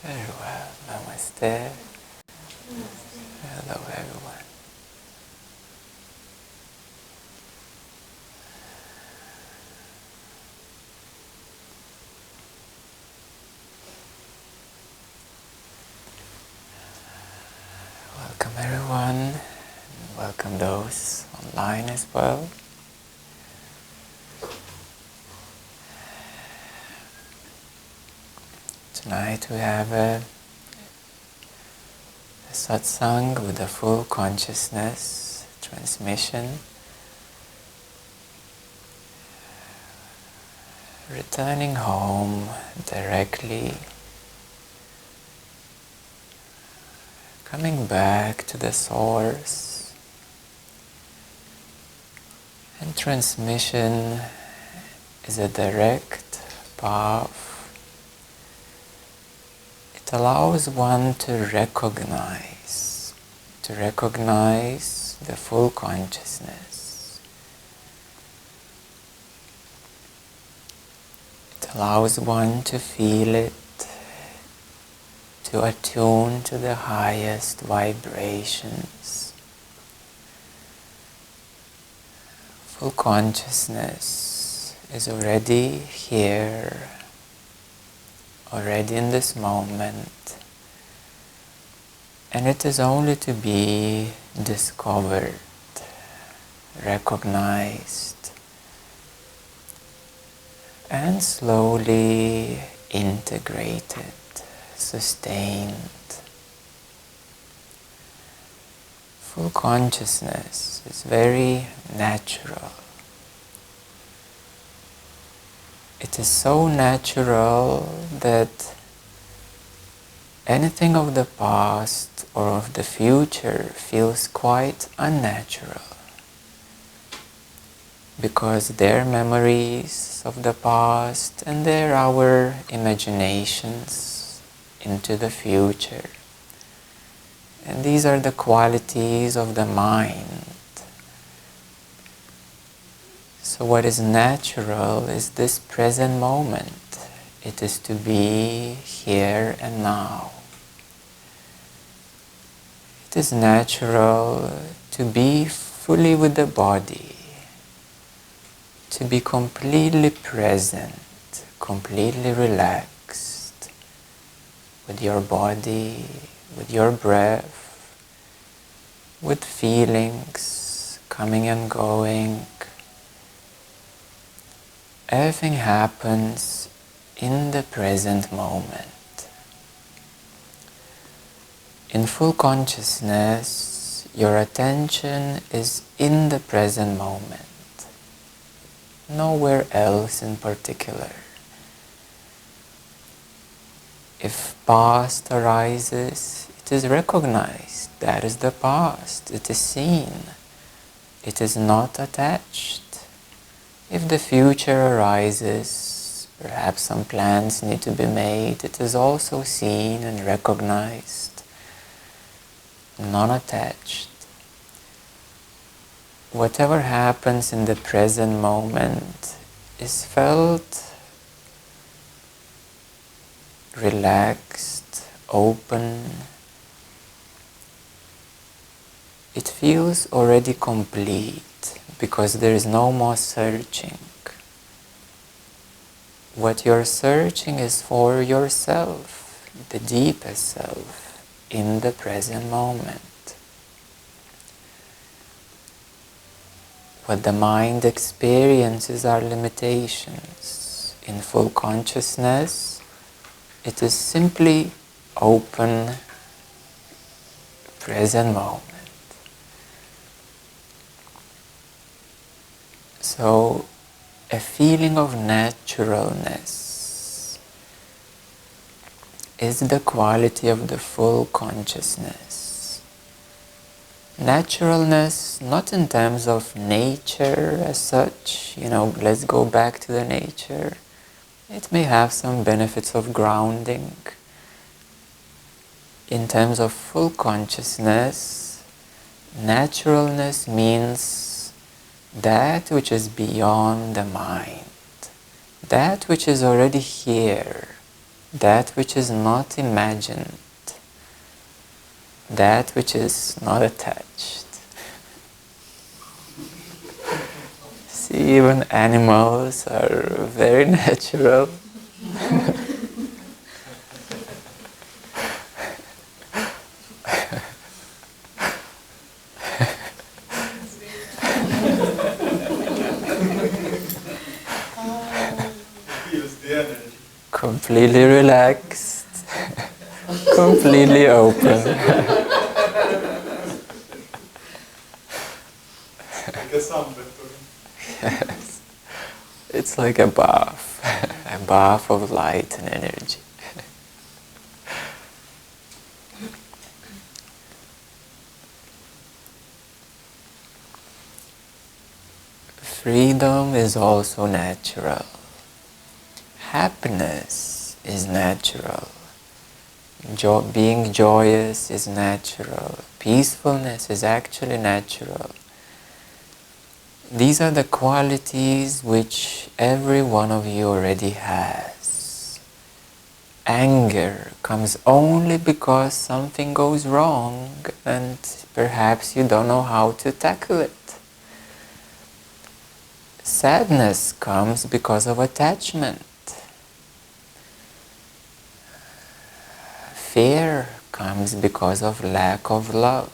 Very well. Namaste. Hello, everyone. Welcome, everyone. And welcome those online as well. Tonight we have a Satsang with a full consciousness transmission. Returning home directly. Coming back to the source. And transmission is a direct path. It allows one to recognize the full consciousness. It allows one to feel it, to attune to the highest vibrations. Full consciousness is already here, already in this moment, and it is only to be discovered, recognized, and slowly integrated, sustained. Full consciousness is very natural. It is so natural that anything of the past or of the future feels quite unnatural, because they're memories of the past and they're our imaginations into the future. And these are the qualities of the mind. So what is natural is this present moment. It is to be here and now. It is natural to be fully with the body, to be completely present, completely relaxed with your body, with your breath, with feelings coming and going. Everything happens in the present moment. In full consciousness, your attention is in the present moment, nowhere else in particular. If past arises, it is recognized. That is the past. It is seen. It is not attached. If the future arises, perhaps some plans need to be made, it is also seen and recognized, non-attached. Whatever happens in the present moment is felt relaxed, open. It feels already complete, because there is no more searching. What you're searching is for yourself, the deepest self, in the present moment. What the mind experiences are limitations. In full consciousness, it is simply open, present moment. So, a feeling of naturalness is the quality of the full consciousness. Naturalness, not in terms of nature as such, let's go back to the nature. It may have some benefits of grounding. In terms of full consciousness, naturalness means that which is beyond the mind, that which is already here, that which is not imagined, that which is not attached. See, even animals are very natural. Completely relaxed, completely open. Yes. It's like a bath, a bath of light and energy. Freedom is also natural. Happiness is natural. Being joyous is natural. Peacefulness is actually natural. These are the qualities which every one of you already has. Anger comes only because something goes wrong and perhaps you don't know how to tackle it. Sadness comes because of attachment. Fear comes because of lack of love.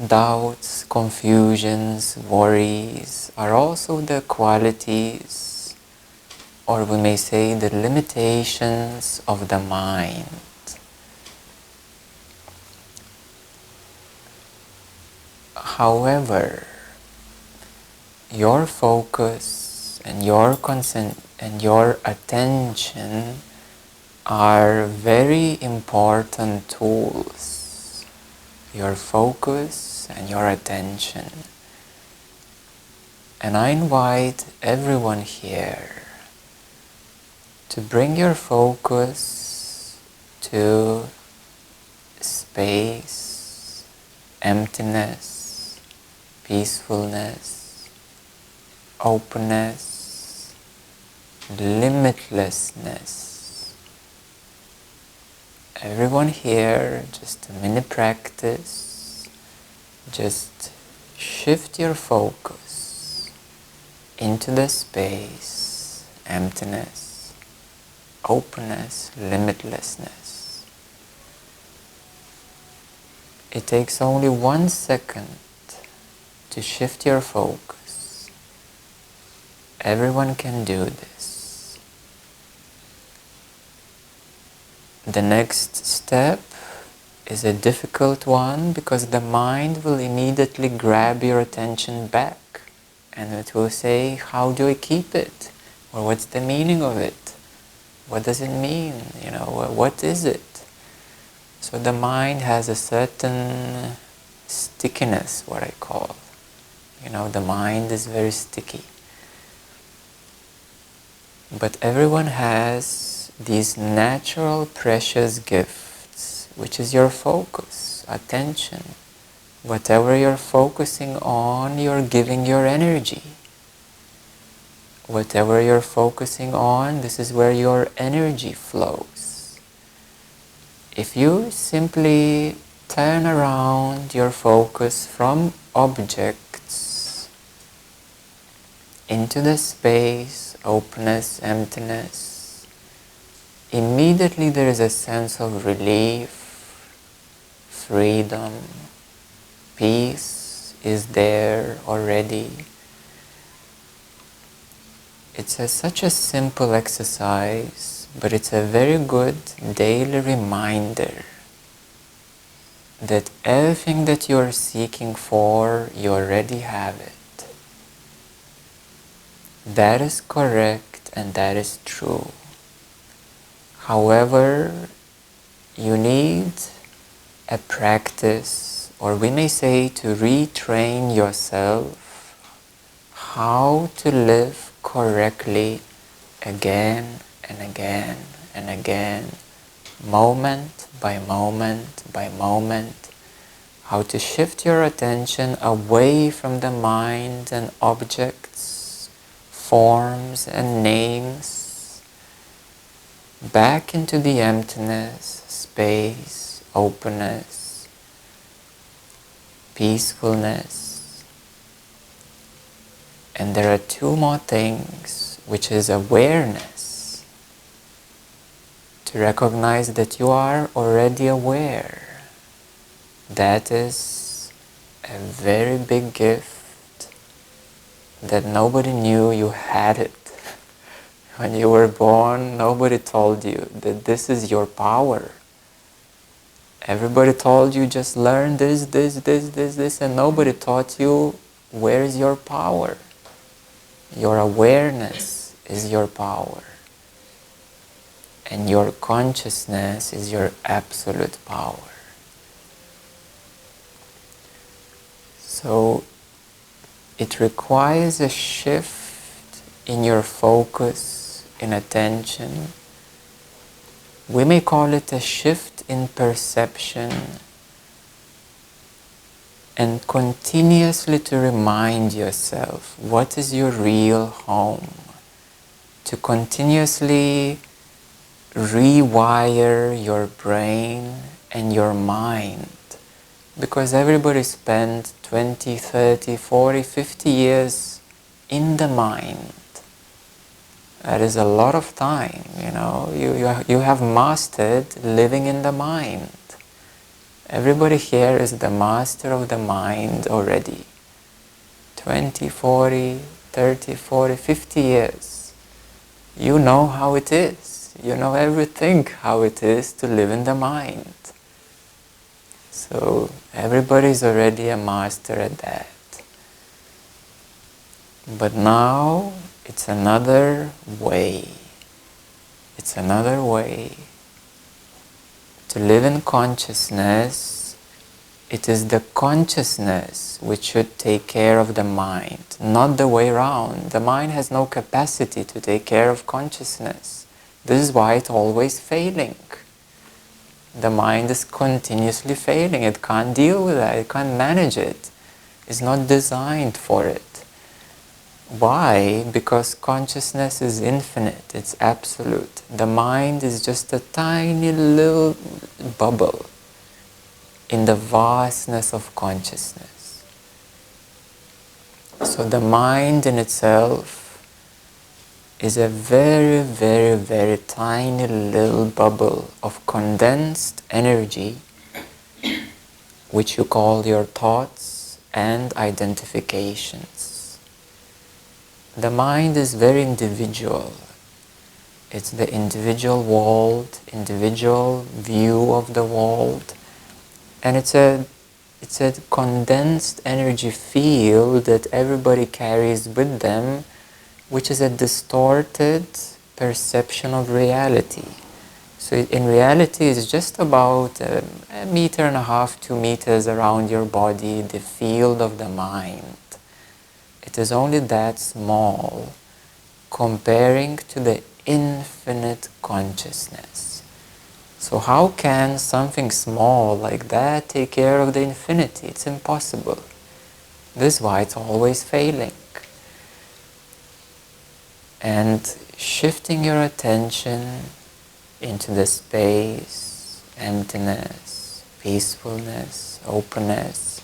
Doubts, confusions, worries are also the qualities, or we may say the limitations of the mind. However, your focus and your attention are very important tools. Your focus and your attention. And I invite everyone here to bring your focus to space, emptiness, peacefulness, openness, limitlessness. Everyone here, just a mini practice, just shift your focus into the space, emptiness, openness, limitlessness. It takes only 1 second to shift your focus. Everyone can do this. The next step is a difficult one because the mind will immediately grab your attention back and it will say, how do I keep it? Or what's the meaning of it? What does it mean? What is it? So the mind has a certain stickiness, what I call. The mind is very sticky. But everyone has these natural precious gifts, which is your focus, attention. Whatever you're focusing on, you're giving your energy. Whatever you're focusing on, this is where your energy flows. If you simply turn around your focus from objects into the space, openness, emptiness, immediately there is a sense of relief, freedom, peace is there already. It's such a simple exercise, but it's a very good daily reminder that everything that you are seeking for, you already have it. That is correct and that is true. However, you need a practice, or we may say to retrain yourself how to live correctly again and again and again, moment by moment by moment, how to shift your attention away from the mind and objects, forms and names back into the emptiness, space, openness, peacefulness. And there are two more things, which is awareness. To recognize that you are already aware. That is a very big gift that nobody knew you had it. When you were born, nobody told you that this is your power. Everybody told you just learn this, and nobody taught you where is your power. Your awareness is your power. And your consciousness is your absolute power. So it requires a shift in your focus, in attention. We may call it a shift in perception, and continuously to remind yourself what is your real home. To continuously rewire your brain and your mind. Because everybody spent 20, 30, 40, 50 years in the mind. That is a lot of time, you know. You have mastered living in the mind. Everybody here is the master of the mind already. 20, 40, 30, 40, 50 years. You know how it is. You know everything how it is to live in the mind. So everybody is already a master at that. But now it's another way. It's another way. To live in consciousness, it is the consciousness which should take care of the mind, not the way around. The mind has no capacity to take care of consciousness. This is why it's always failing. The mind is continuously failing. It can't deal with that. It can't manage it. It's not designed for it. Why? Because consciousness is infinite. It's absolute. The mind is just a tiny little bubble in the vastness of consciousness. So the mind in itself is a very, very, very tiny little bubble of condensed energy, which you call your thoughts and identifications. The mind is very individual. It's the individual world, individual view of the world, and it's a condensed energy field that everybody carries with them, which is a distorted perception of reality. So in reality, it's just about a meter and a half, 2 meters around your body, the field of the mind. It is only that small comparing to the infinite consciousness. So how can something small like that take care of the infinity? It's impossible. This is why it's always failing. And shifting your attention into the space, emptiness, peacefulness, openness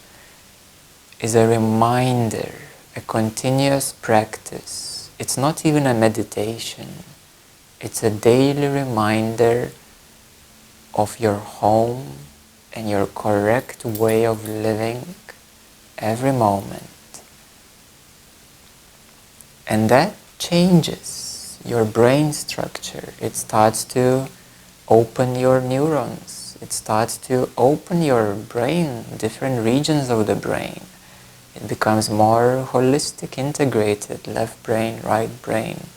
is a reminder, a continuous practice. It's not even a meditation. It's a daily reminder of your home and your correct way of living every moment. And that changes your brain structure. It starts to open your neurons. It starts to open your brain, different regions of the brain. It becomes more holistic, integrated, left brain, right brain.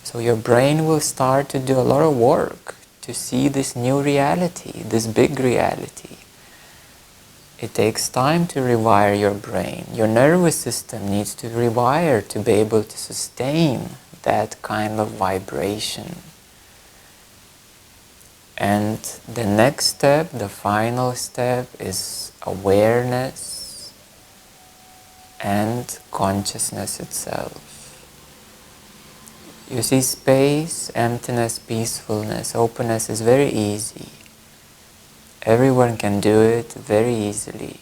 So your brain will start to do a lot of work to see this new reality, this big reality. It takes time to rewire your brain. Your nervous system needs to rewire to be able to sustain that kind of vibration. And the next step, the final step, is awareness and consciousness itself. You see, space, emptiness, peacefulness, openness is very easy. Everyone can do it very easily.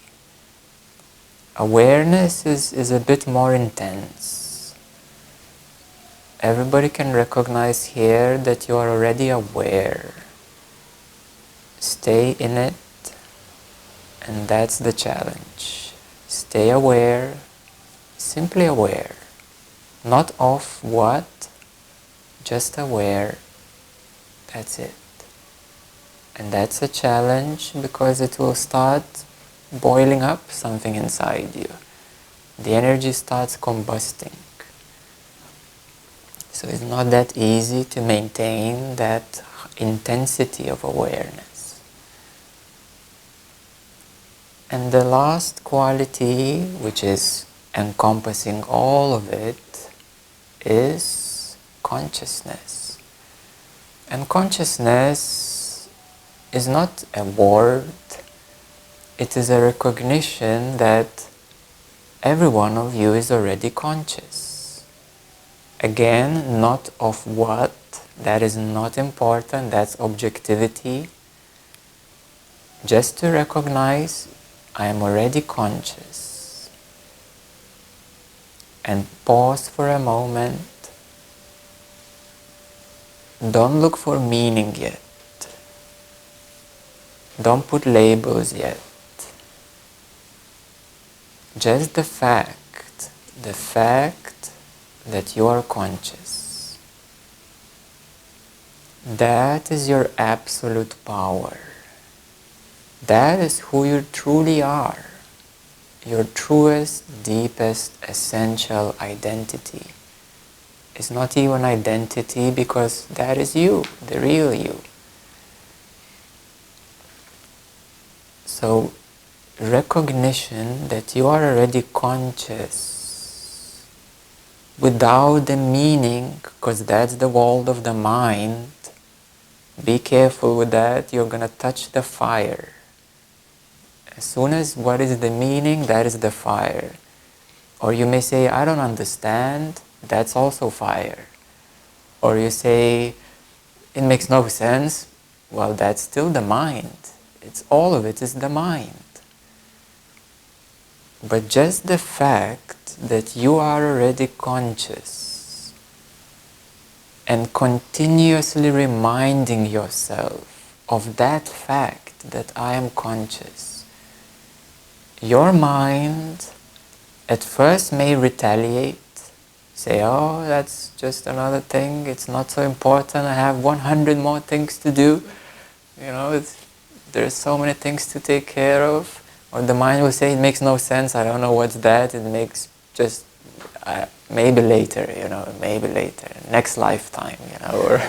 Awareness is a bit more intense. Everybody can recognize here that you are already aware. Stay in it, and that's the challenge. Stay aware, simply aware. Not of what, just aware. That's it. And that's a challenge because it will start boiling up something inside you. The energy starts combusting. So it's not that easy to maintain that intensity of awareness. And the last quality, which is encompassing all of it, is consciousness. And consciousness is not a word, it is a recognition that every one of you is already conscious. Again, not of what, that is not important, that's objectivity. Just to recognize, I am already conscious. And pause for a moment. Don't look for meaning yet. Don't put labels yet. Just the fact that you are conscious. That is your absolute power. That is who you truly are. Your truest, deepest, essential identity. It's not even identity because that is you, the real you. So, recognition that you are already conscious without the meaning, because that's the world of the mind. Be careful with that, you're going to touch the fire. As soon as what is the meaning, that is the fire. Or you may say, I don't understand, that's also fire. Or you say, it makes no sense, well, that's still the mind. It's all of it is the mind. But just the fact that you are already conscious and continuously reminding yourself of that fact that I am conscious, your mind at first may retaliate, say, oh, that's just another thing, it's not so important, I have 100 more things to do, you know, there's so many things to take care of. Or the mind will say, it makes no sense, I don't know what's that, it makes just, maybe later, you know, maybe later, next lifetime, you know, or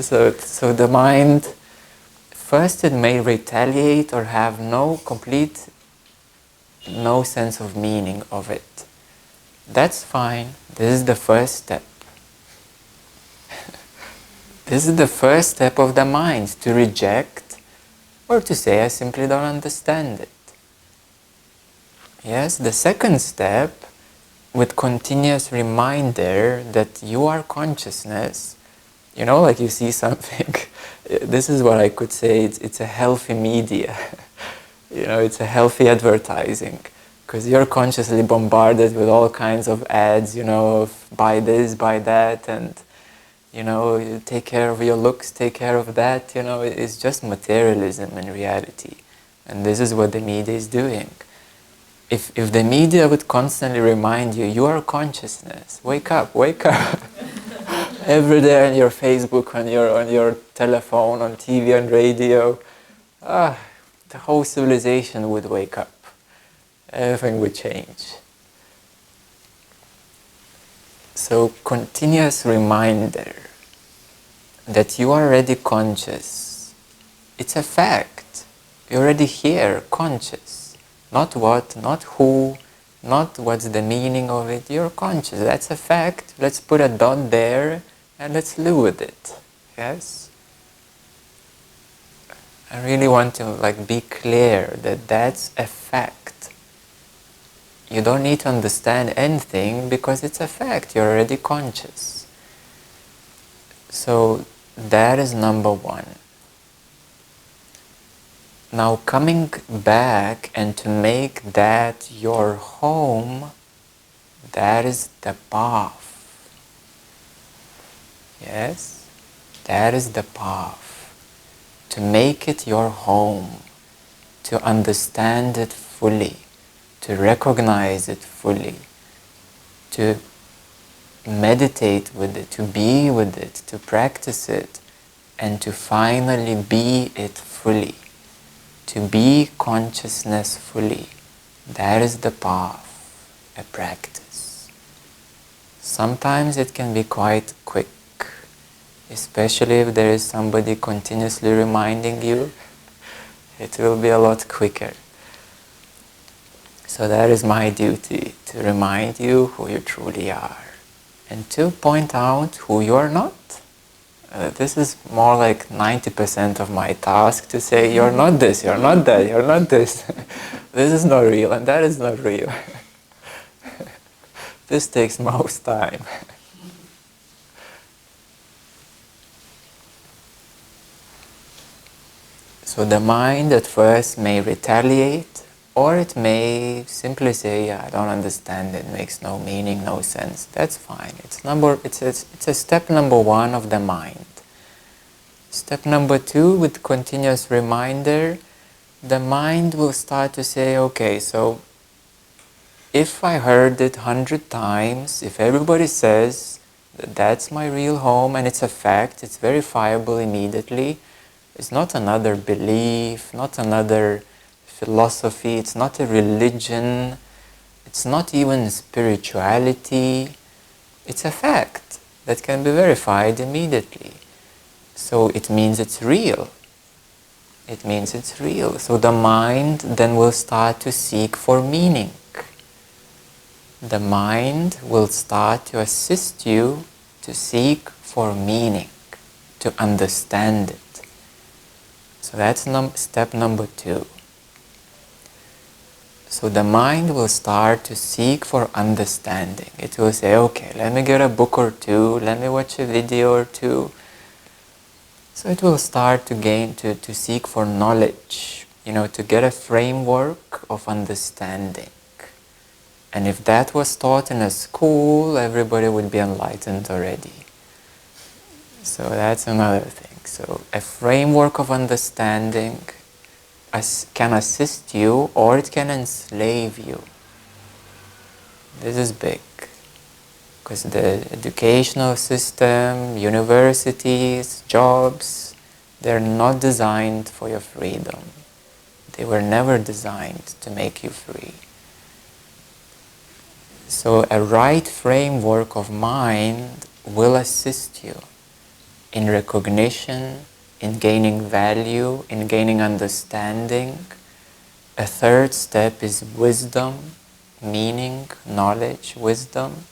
so the mind, first it may retaliate or have no sense of meaning of it. That's fine, this is the first step. This is the first step of the mind, to reject or to say, I simply don't understand it. Yes, the second step, with continuous reminder that you are consciousness, you know, like you see something, this is what I could say, it's a healthy media. You know, it's a healthy advertising. Because you're consciously bombarded with all kinds of ads, you know, of buy this, buy that, and you know, you take care of your looks, take care of that, you know, it's just materialism in reality. And this is what the media is doing. If the media would constantly remind you, you are consciousness, wake up, every day on your Facebook, on your telephone, on TV and radio, the whole civilization would wake up. Everything would change. So, continuous reminder that you are already conscious. It's a fact. You're already here, conscious. Not what, not who, not what's the meaning of it. You're conscious. That's a fact. Let's put a dot there and let's live with it. Yes? I really want to be clear that that's a fact. You don't need to understand anything because it's a fact. You're already conscious. So that is number one. Now coming back and to make that your home, that is the path. Yes? That is the path. To make it your home, to understand it fully, to recognize it fully, to meditate with it, to be with it, to practice it, and to finally be it fully. To be consciousness fully. That is the path, a practice. Sometimes it can be quite quick, especially if there is somebody continuously reminding you. It will be a lot quicker. So that is my duty, to remind you who you truly are and to point out who you are not. This is more like 90% of my task, to say you're not this, you're not that, you're not this. This is not real and that is not real. This takes most time. So the mind at first may retaliate, or it may simply say, yeah, I don't understand, it makes no meaning, no sense. That's fine. It's a step number one of the mind. Step number two, with continuous reminder, the mind will start to say, okay, so if I heard it 100 times, if everybody says that that's my real home and it's a fact, it's verifiable immediately, it's not another belief, not another philosophy, it's not a religion, it's not even spirituality, it's a fact that can be verified immediately. So it means it's real. It means it's real. So the mind then will start to seek for meaning. The mind will start to assist you to seek for meaning, to understand it. So that's step number two. So the mind will start to seek for understanding. It will say, okay, let me get a book or two, let me watch a video or two. So it will start to seek for knowledge, to get a framework of understanding. And if that was taught in a school, everybody would be enlightened already. So that's another thing. So a framework of understanding can assist you, or it can enslave you. This is big. Because the educational system, universities, jobs, they're not designed for your freedom. They were never designed to make you free. So a right framework of mind will assist you in recognition, in gaining value, in gaining understanding. A third step is wisdom, meaning, knowledge, wisdom.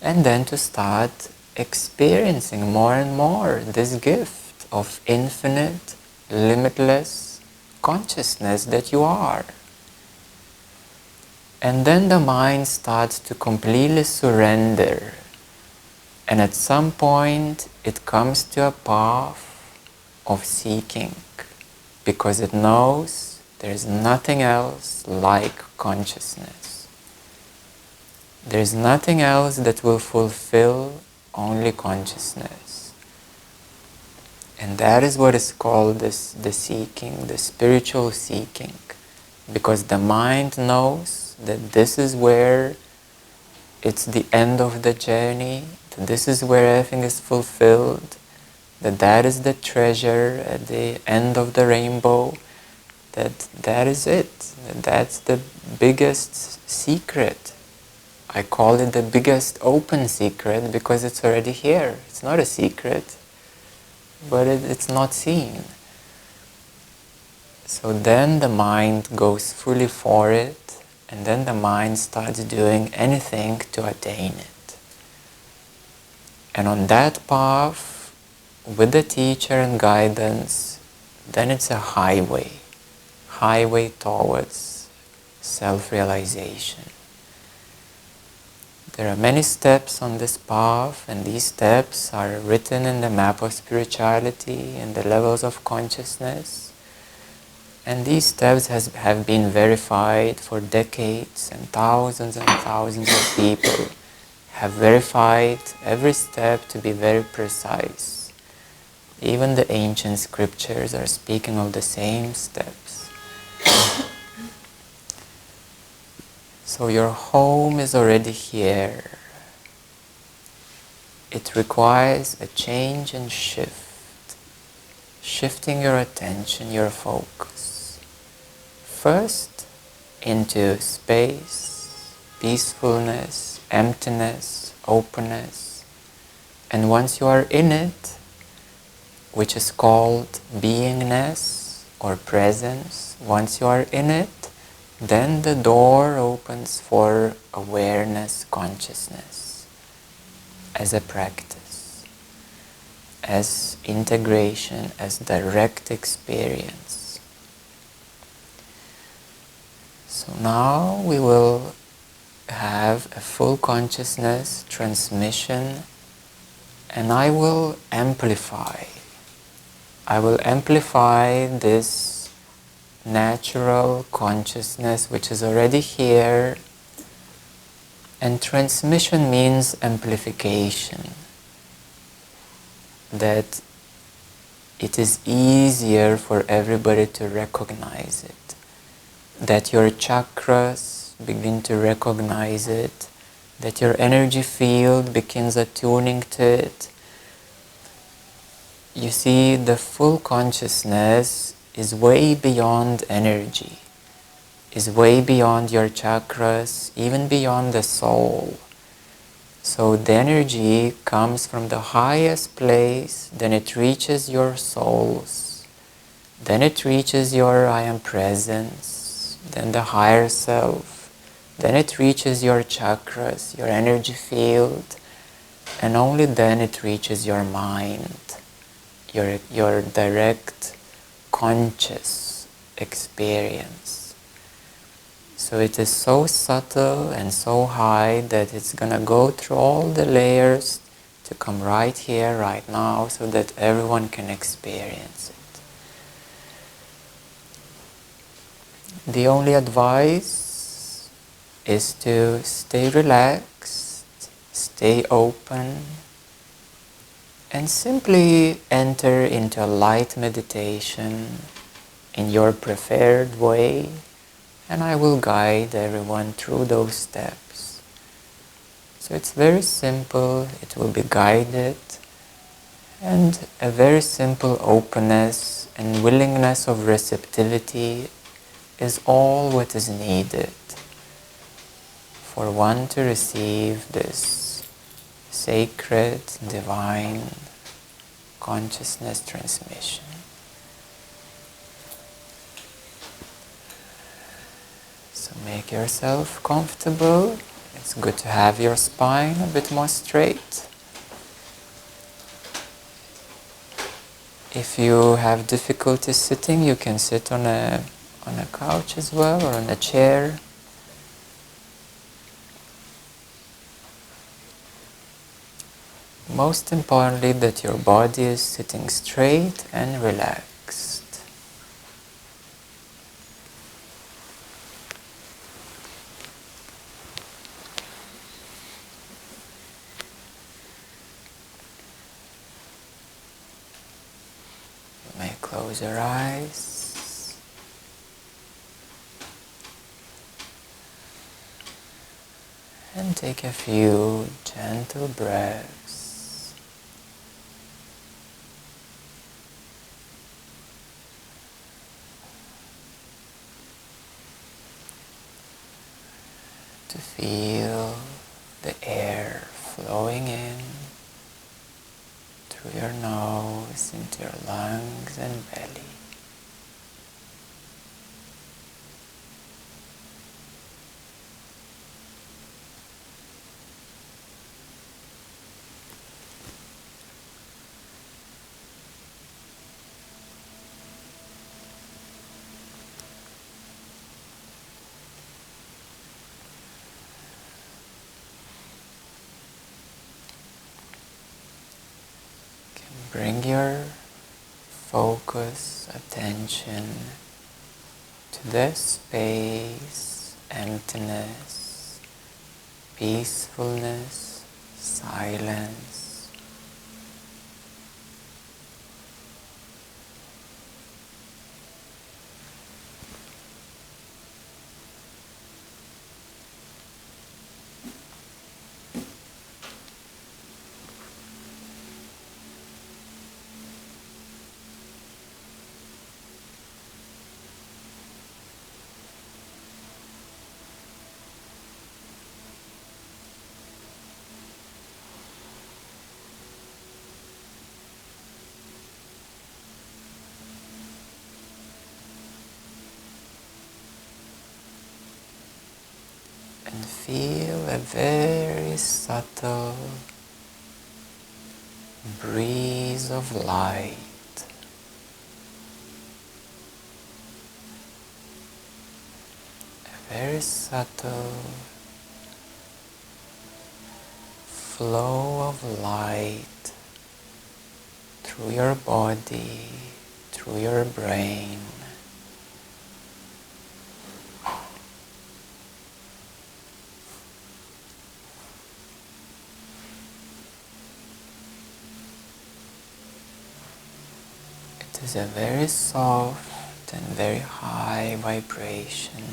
And then to start experiencing more and more this gift of infinite, limitless consciousness that you are. And then the mind starts to completely surrender. And at some point it comes to a path of seeking, because it knows there is nothing else like consciousness. There is nothing else that will fulfill only consciousness. And that is what is called the seeking, the spiritual seeking. Because the mind knows that this is where it's the end of the journey, that this is where everything is fulfilled, that is the treasure at the end of the rainbow, that is it, that's the biggest secret. I call it the biggest open secret because it's already here. It's not a secret, but it's not seen. So then the mind goes fully for it, and then the mind starts doing anything to attain it. And on that path, with the teacher and guidance, then it's a highway towards self-realization. There are many steps on this path, and these steps are written in the map of spirituality and the levels of consciousness. And these steps have been verified for decades, and thousands of people have verified every step to be very precise. Even the ancient scriptures are speaking of the same steps. So your home is already here. It requires a change and shift, shifting your attention, your focus. First, into space, peacefulness, emptiness, openness. And once you are in it, which is called beingness or presence, once you are in it, then the door opens for awareness, consciousness, as a practice, as integration, as direct experience. So now we will have a full consciousness transmission, and I will amplify this natural consciousness which is already here. And transmission means amplification, that it is easier for everybody to recognize it, that your chakras begin to recognize it, that your energy field begins attuning to it. You see, the full consciousness is way beyond energy, is way beyond your chakras, even beyond the soul. So the energy comes from the highest place, then it reaches your souls, then it reaches your I am presence, then the higher self, then it reaches your chakras, your energy field, and only then it reaches your mind, your direct conscious experience. So it is so subtle and so high that it's going to go through all the layers to come right here, right now, so that everyone can experience it. The only advice is to stay relaxed, stay open, and simply enter into a light meditation in your preferred way, and I will guide everyone through those steps. So it's very simple, it will be guided, and a very simple openness and willingness of receptivity is all what is needed for one to receive this sacred, divine consciousness transmission. So make yourself comfortable. It's good to have your spine a bit more straight. If you have difficulty sitting, you can sit on a couch as well, or on a chair. Most importantly, that your body is sitting straight and relaxed. You may close your eyes. And take a few gentle breaths. To feel the air flowing in through your nose into your lungs and belly. bring your focus, attention to the space, emptiness, peacefulness, silence. And feel a very subtle breeze of light a very subtle flow of light through your body, through your brain. It is a very soft and very high vibration.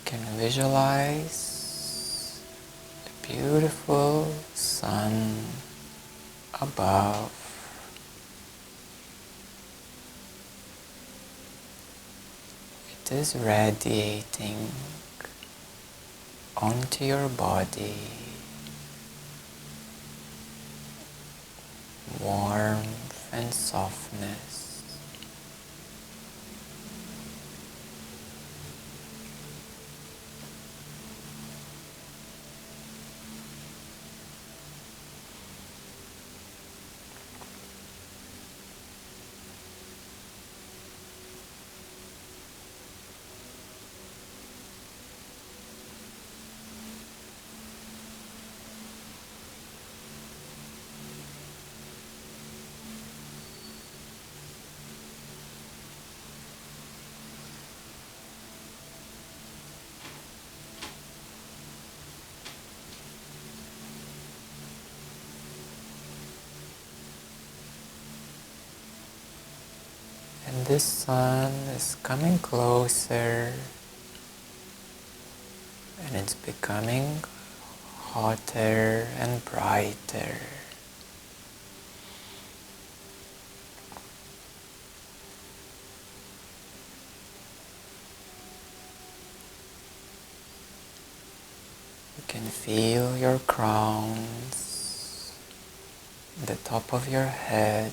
Can visualize a beautiful sun above. It is radiating onto your body, warmth and softness. And this sun is coming closer and it's becoming hotter and brighter. You can feel your crowns, the top of your head.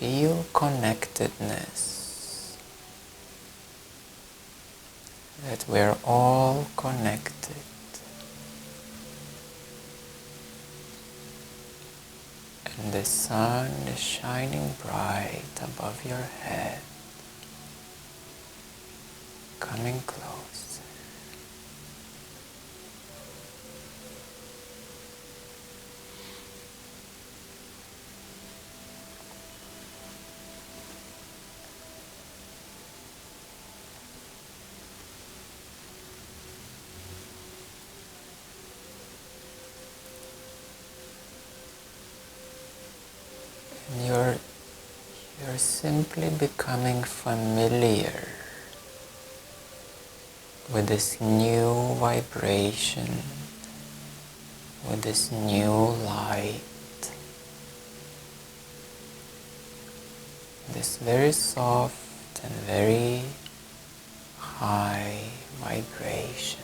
Feel connectedness, that we're all connected. And the sun is shining bright above your head, coming close. You're simply becoming familiar with this new vibration, with this new light, this very soft and very high vibration.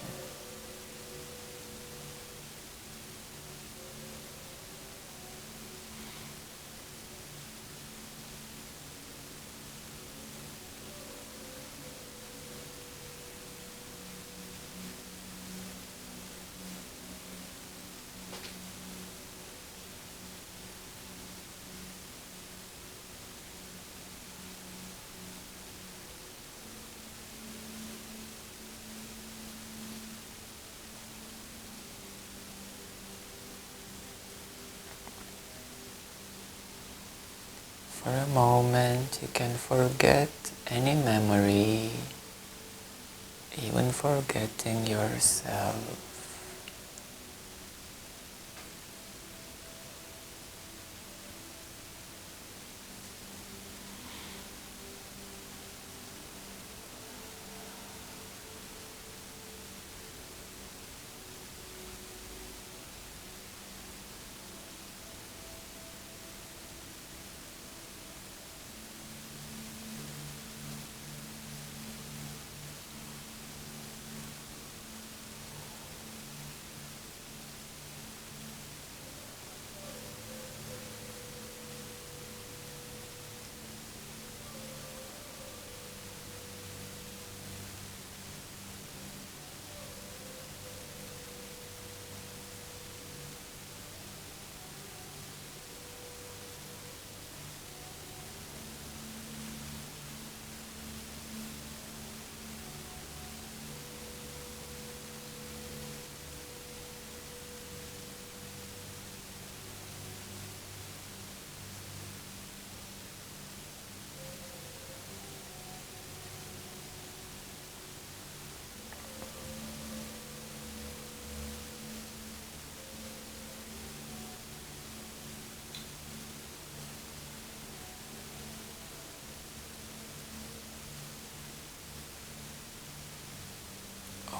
For a moment you can forget any memory, even forgetting yourself.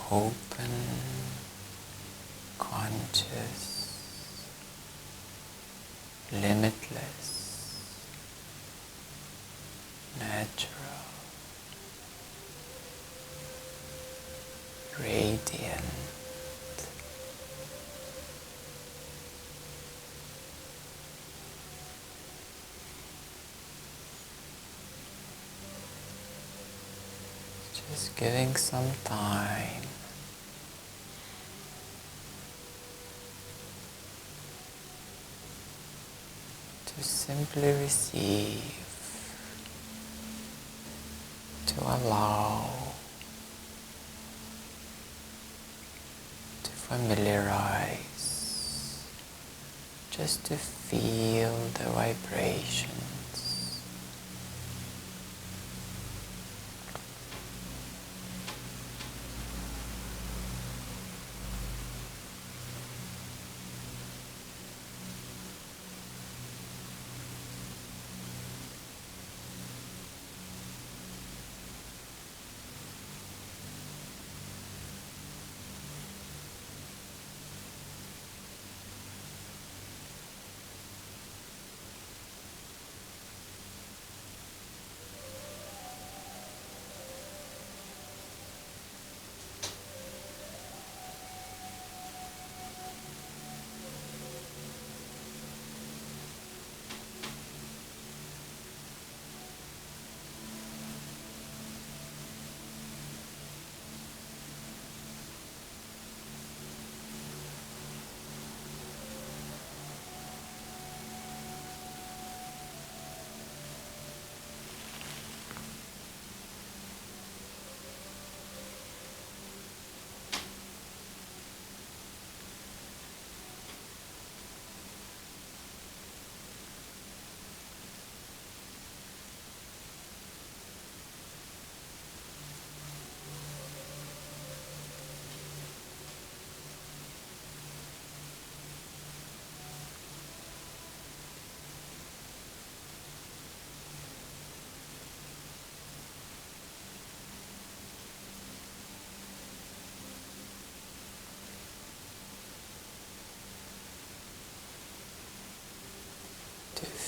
Open, conscious, limitless, natural, radiant, just giving some time to simply receive, to allow, to familiarize, just to feel the vibrations.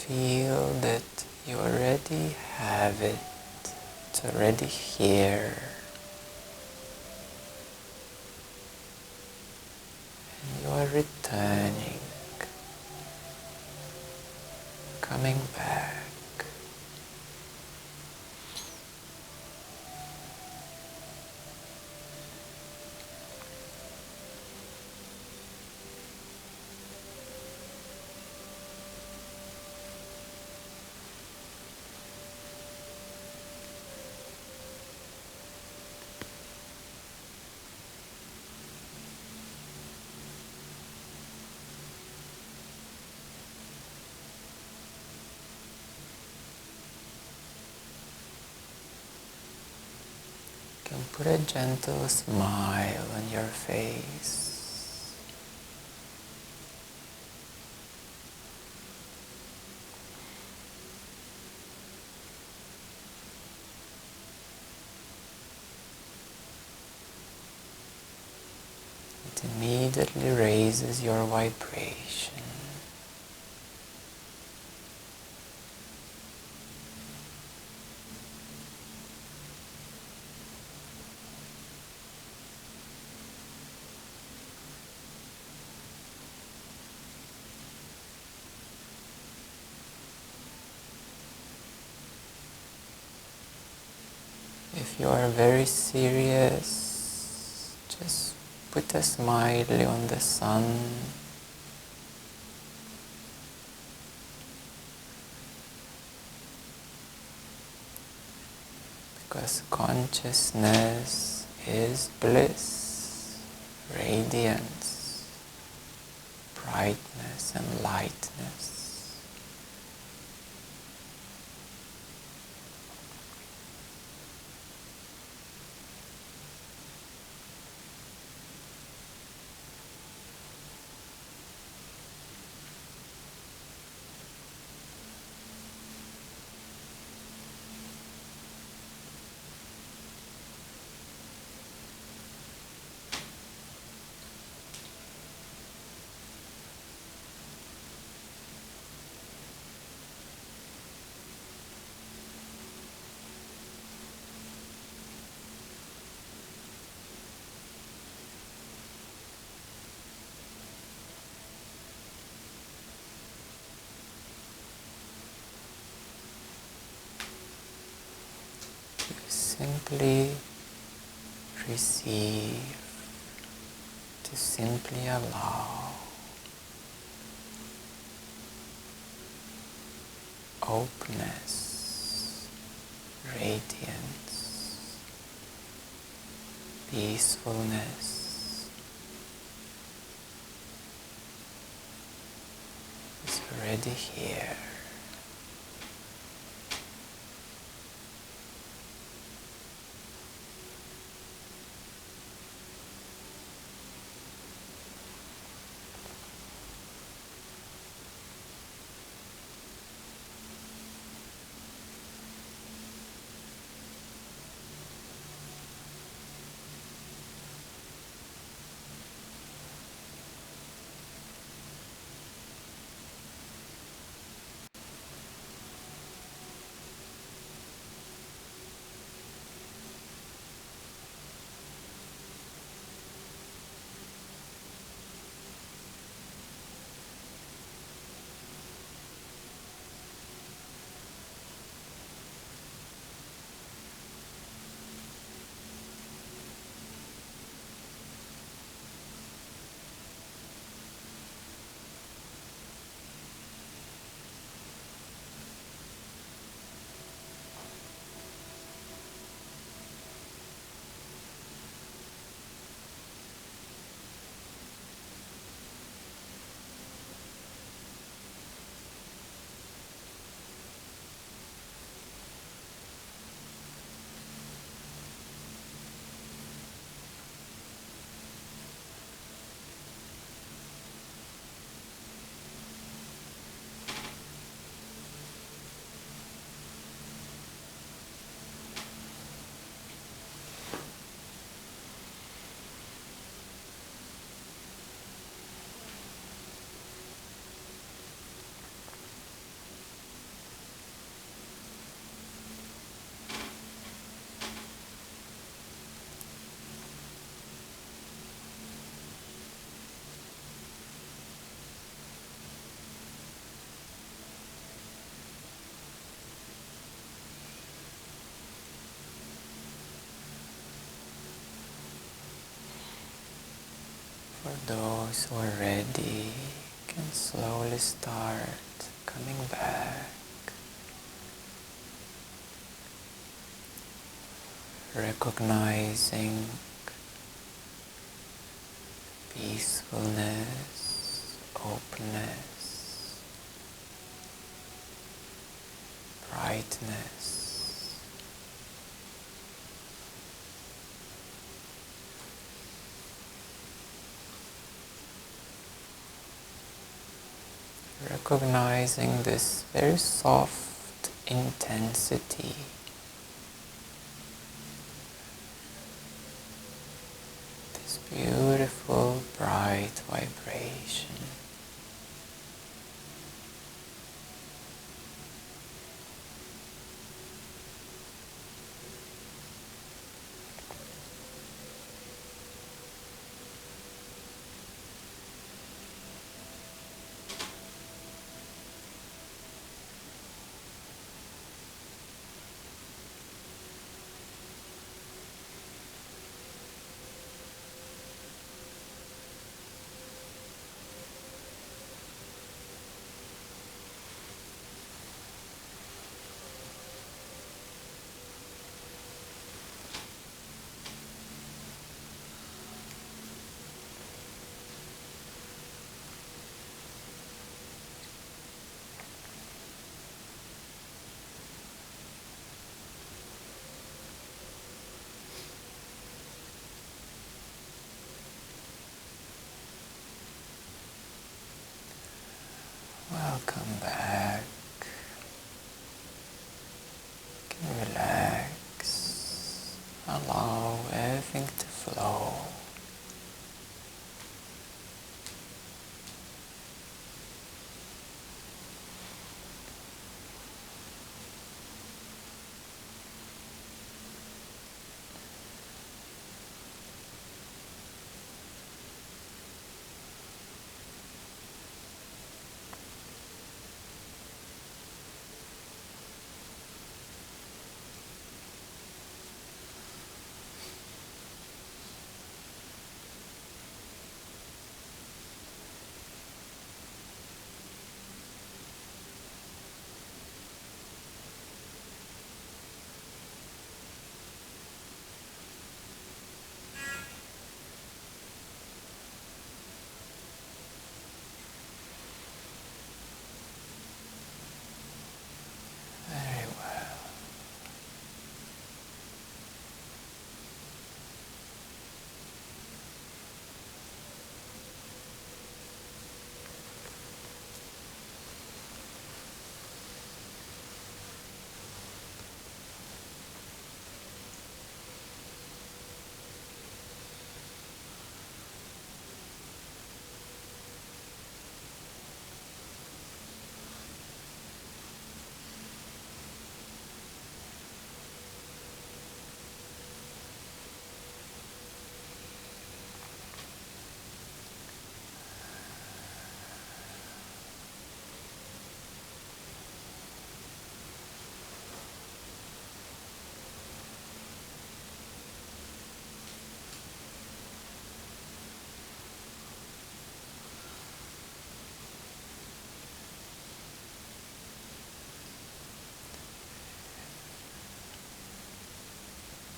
Feel that you already have it, it's already here. returning, coming back. You can put a gentle smile on your face. It immediately raises your vibration. If you are very serious, just put a smiley on the sun. Because consciousness is bliss, radiance, brightness and lightness. Simply receive, to simply allow openness, radiance, peacefulness is already here. those who are ready can slowly start coming back, recognizing peacefulness, openness, brightness. Recognizing this very soft intensity, this beautiful bright vibration. Welcome back. You can relax. Allow everything to flow. Very well.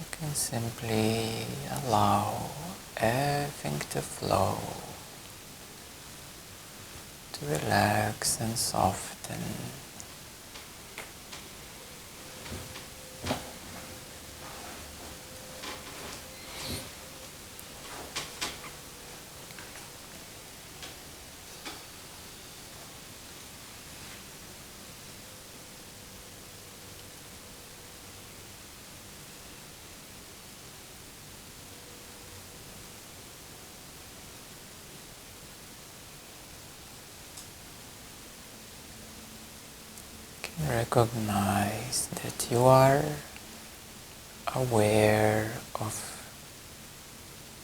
You can simply allow everything to flow, to relax and soften. Recognize that you are aware of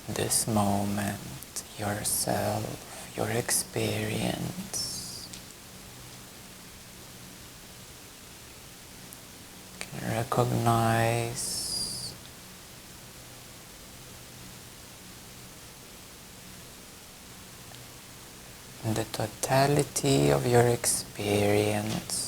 this moment, yourself, your experience. You can recognize the totality of your experience.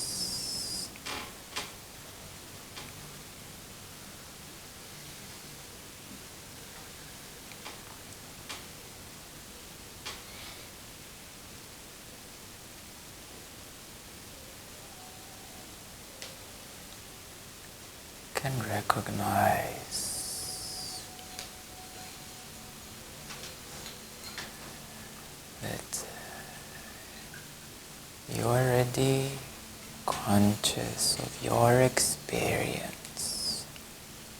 Can recognize that you are already conscious of your experience,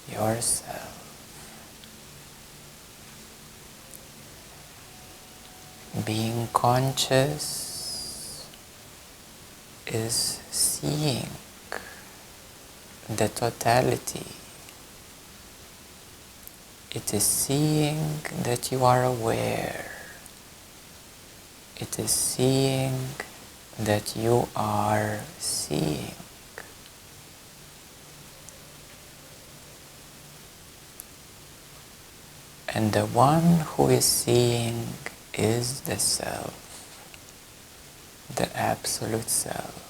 yourself. Being conscious is seeing the totality. It is seeing that you are aware. It is seeing that you are seeing. And the one who is seeing is the Self, the Absolute Self.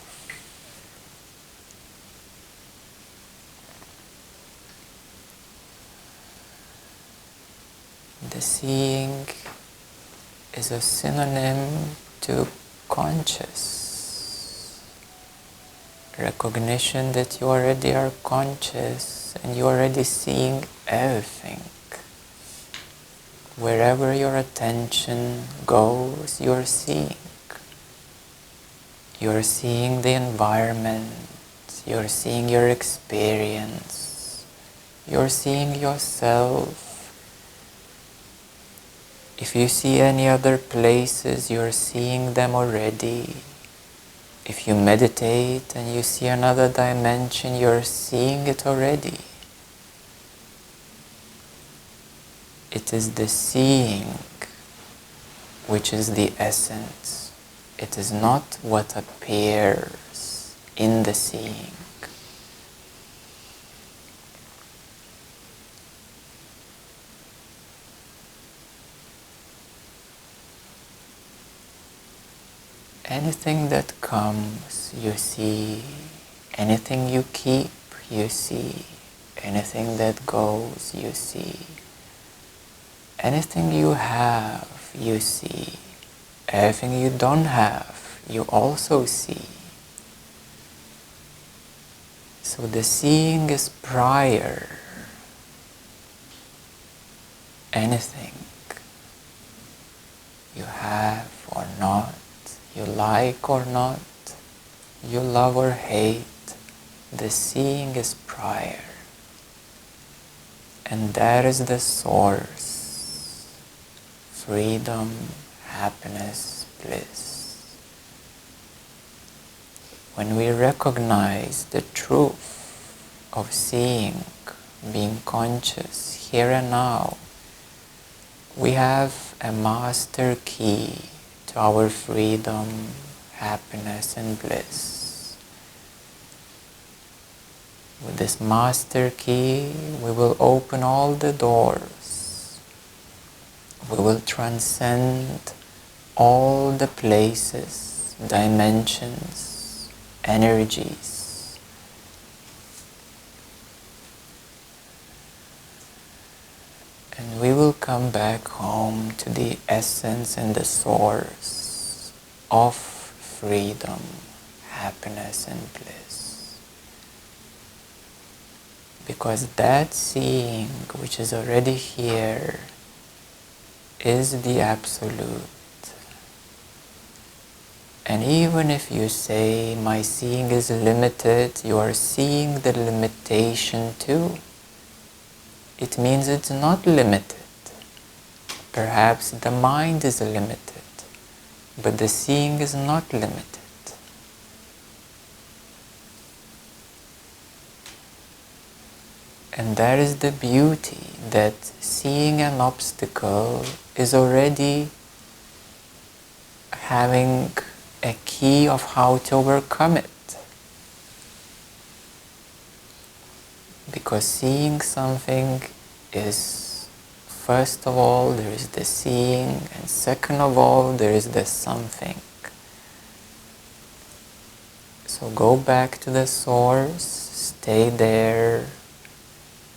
The seeing is a synonym to conscious. Recognition that you already are conscious and you are already seeing everything. Wherever your attention goes, you're seeing. You're seeing the environment, you're seeing your experience, you're seeing yourself. If you see any other places, you're seeing them already. If you meditate and you see another dimension, you're seeing it already. It is the seeing which is the essence. It is not what appears in the seeing. Anything that comes, you see. Anything you keep, you see. Anything that goes, you see. Anything you have, you see. Everything you don't have, you also see. So the seeing is prior. Anything you have or not, you like or not, you love or hate, the seeing is prior. And that is the source. Freedom, happiness, bliss. When we recognize the truth of seeing, being conscious here and now, we have a master key to our freedom, happiness and bliss. With this master key, we will open all the doors. We will transcend all the places, dimensions, energies. And we will come back home to the essence and the source of freedom, happiness and bliss. Because that seeing which is already here is the Absolute. And even if you say, my seeing is limited, you are seeing the limitation too. It means it's not limited. Perhaps the mind is limited, but the seeing is not limited. And that is the beauty, that seeing an obstacle is already having a key of how to overcome it. Because seeing something is first of all there is the seeing, and second of all there is the something. So go back to the source, stay there,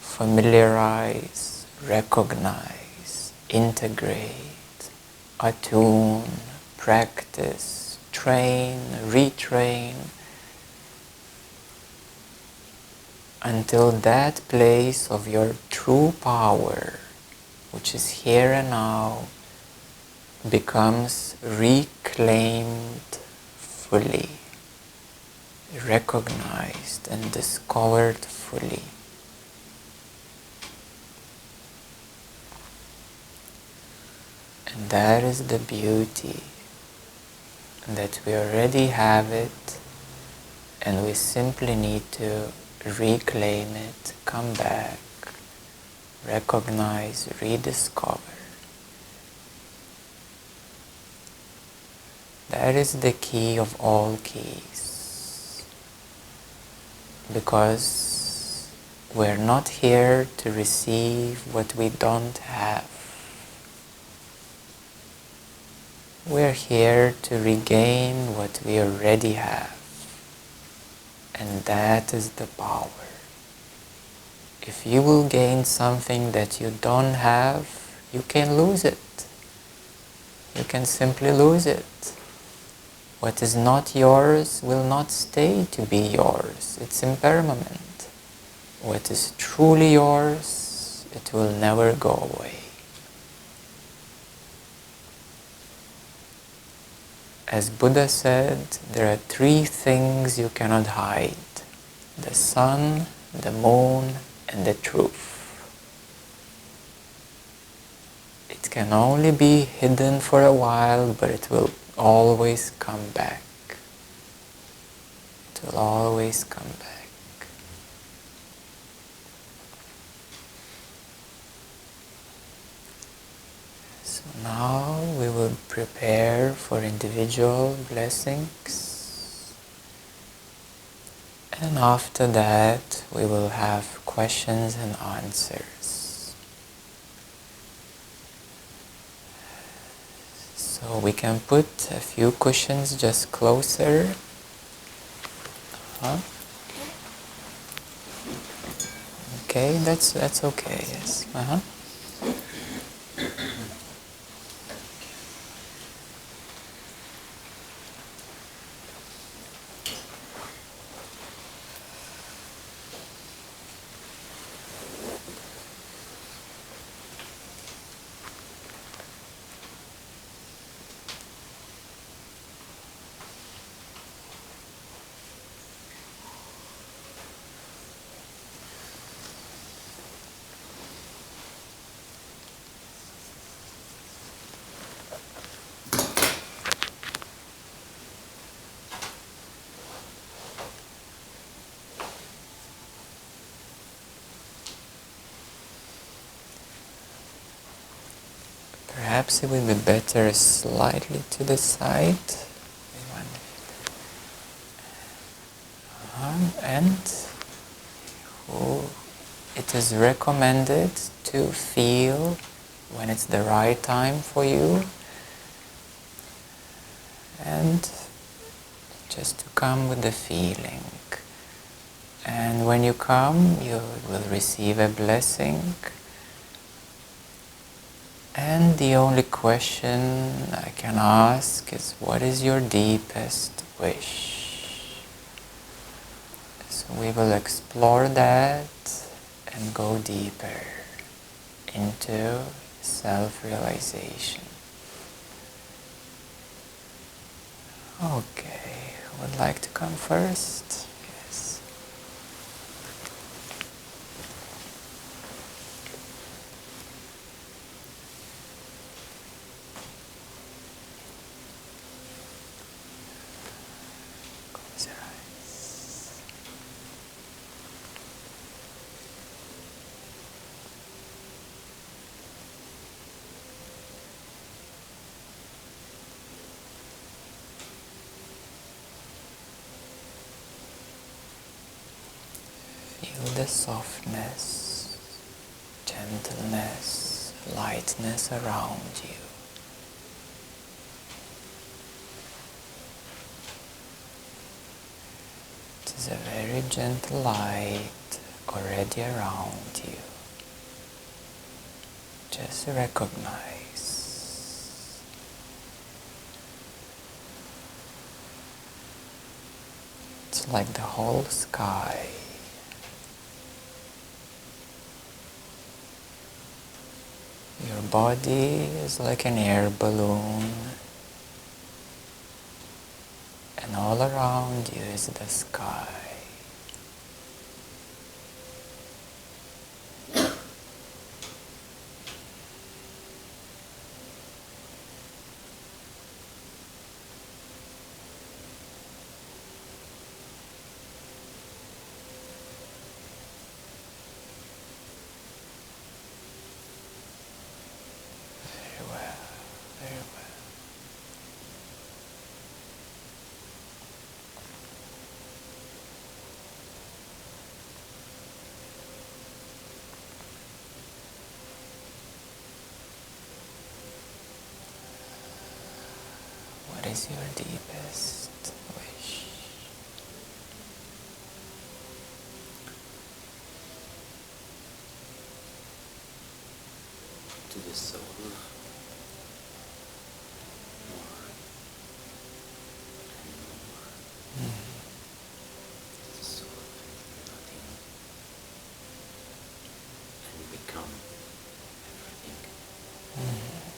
familiarize, recognize, integrate, attune, practice, train, retrain, until that place of your true power, which is here and now, becomes reclaimed fully, recognized and discovered fully. And that is the beauty, that we already have it, and we simply need to reclaim it, come back, recognize, rediscover. That is the key of all keys, because we're not here to receive what we don't have. We're here to regain what we already have. And that is the power. If you will gain something that you don't have, you can lose it. You can simply lose it. What is not yours will not stay to be yours. It's impermanent. What is truly yours, it will never go away. As Buddha said, there are three things you cannot hide: the sun, the moon, and the truth. It can only be hidden for a while, but it will always come back. It will always come back. So now we will prepare for individual blessings, and after that we will have questions and answers. So we can put a few cushions just closer. Okay, that's okay, yes. Perhaps it would be better slightly to the side. And it is recommended to feel when it's the right time for you, and just to come with the feeling. And when you come, you will receive a blessing. And the only question I can ask is, what is your deepest wish? So we will explore that and go deeper into self-realization. Okay, who would like to come first? Yes. Close your eyes. Feel the softness, gentleness lightness around you. It is a very gentle light already around you. Just recognize. It's like the whole sky. Your body is like an air balloon, and all around you is the sky. Very well, very well. What is your deepest wish? To dissolve more and more. To dissolve nothing and become everything.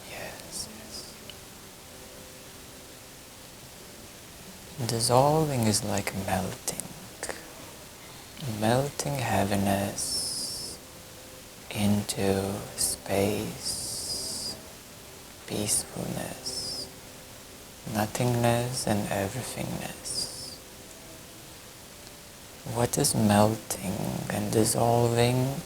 Yes, yes. Dissolving is like melting. Melting heaviness into space, peacefulness, nothingness and everythingness. What is melting and dissolving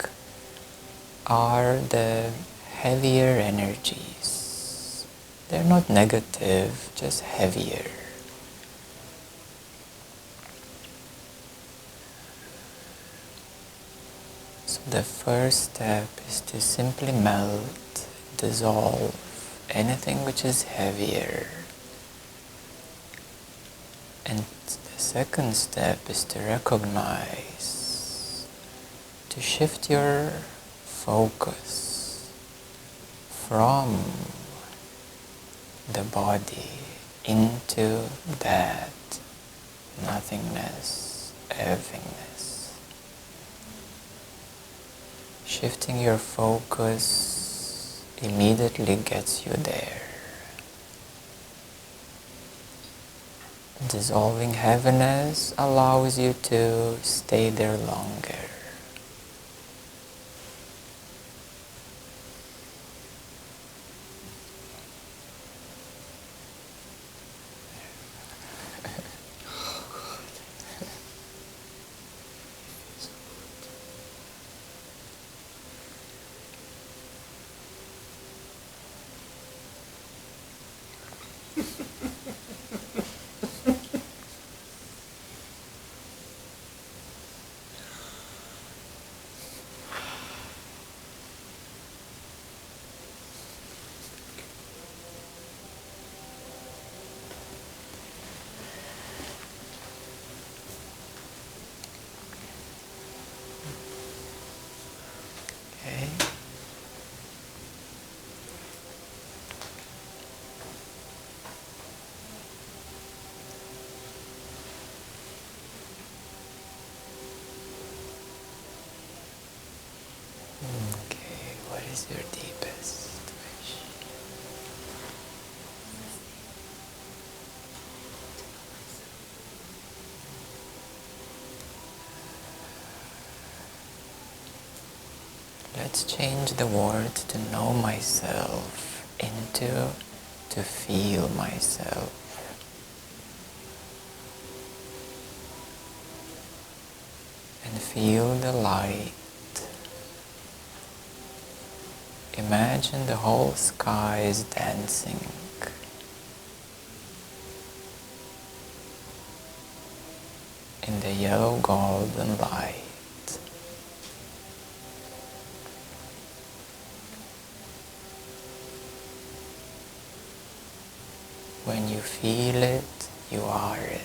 are the heavier energies. They're not negative, just heavier. So the first step is to simply melt, dissolve anything which is heavier. And the second step is to recognize, to shift your focus from the body into that nothingness, everythingness. Shifting your focus immediately gets you there. Dissolving heaviness allows you to stay there longer. Okay. Okay, what is your deepest wish? Let's change the word to know myself into to feel myself. And feel the light. Imagine the whole sky is dancing. In the yellow golden light. When you feel it, you are it.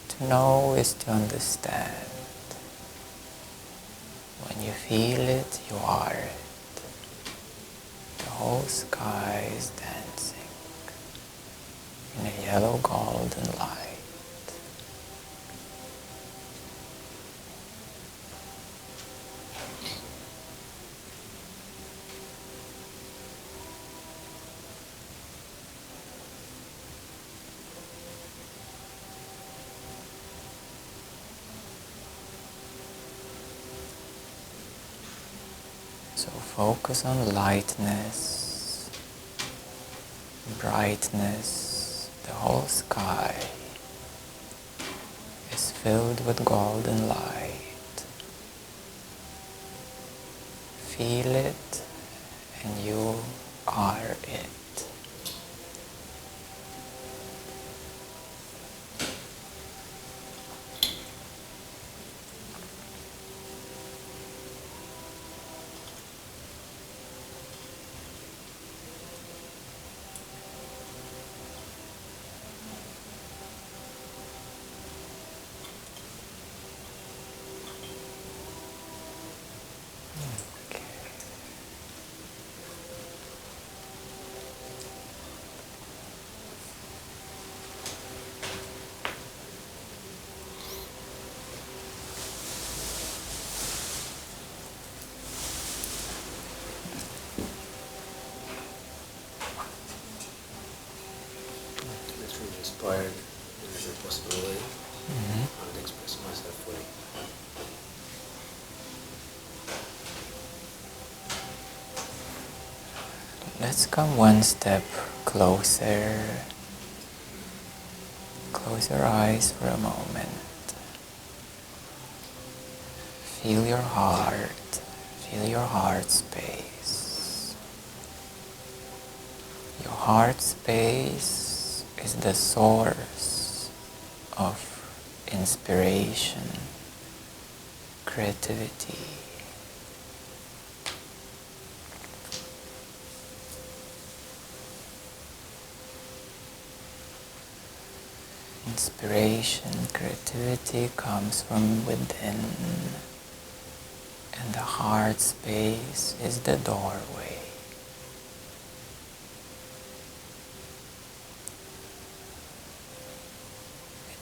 To know is to understand. When you feel it, you are it. The whole sky is dancing in a yellow golden light. So focus on lightness, brightness. The whole sky is filled with golden light. Feel it and you are it. Inspired in every possible way. I would express myself fully. Let's come one step closer. Close your eyes for a moment. Feel your heart. Feel your heart space. Your heart space is the source of inspiration, creativity. Inspiration, creativity comes from within, and the heart space is the doorway.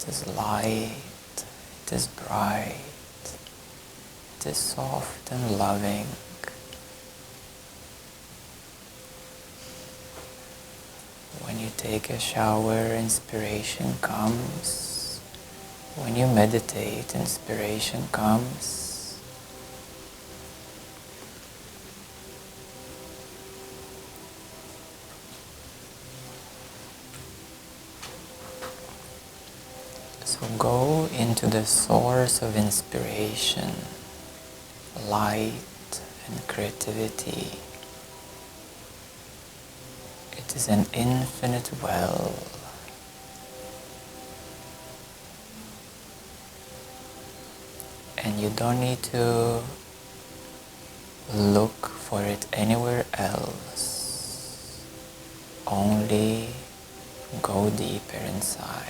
It is light, it is bright, it is soft and loving. When you take a shower, inspiration comes. When you meditate, inspiration comes. So go into the source of inspiration, light and creativity. It is an infinite well. And you don't need to look for it anywhere else. Only go deeper inside.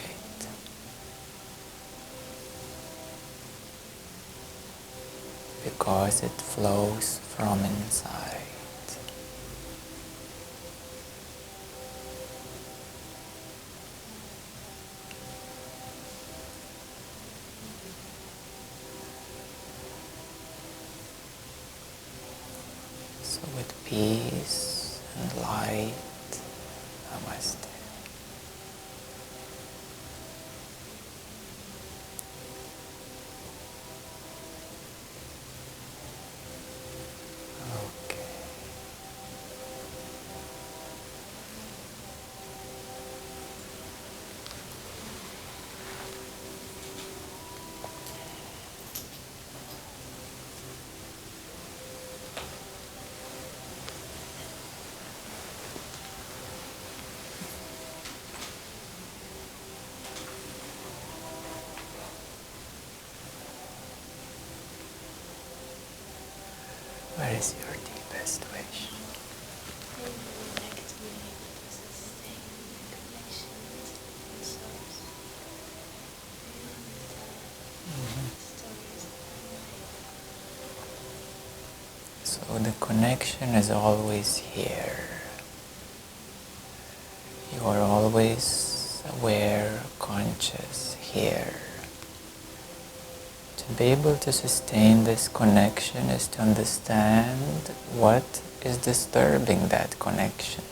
Because it flows from inside. So with peace and light, namaste. Okay. Where is your deepest wish? I know next to me, So the connection is always here. You are always aware, conscious, here. To be able to sustain this connection is to understand what is disturbing that connection.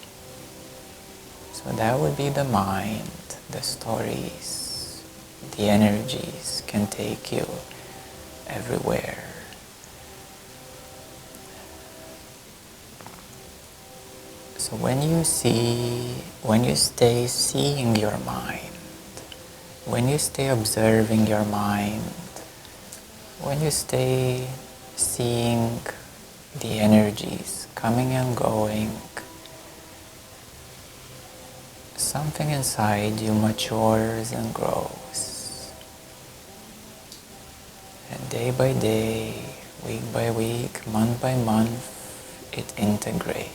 So that would be the mind, the stories, the energies can take you everywhere. So when you stay seeing your mind, when you stay observing your mind, when you stay seeing the energies coming and going, something inside you matures and grows. And day by day, week by week, month by month, it integrates.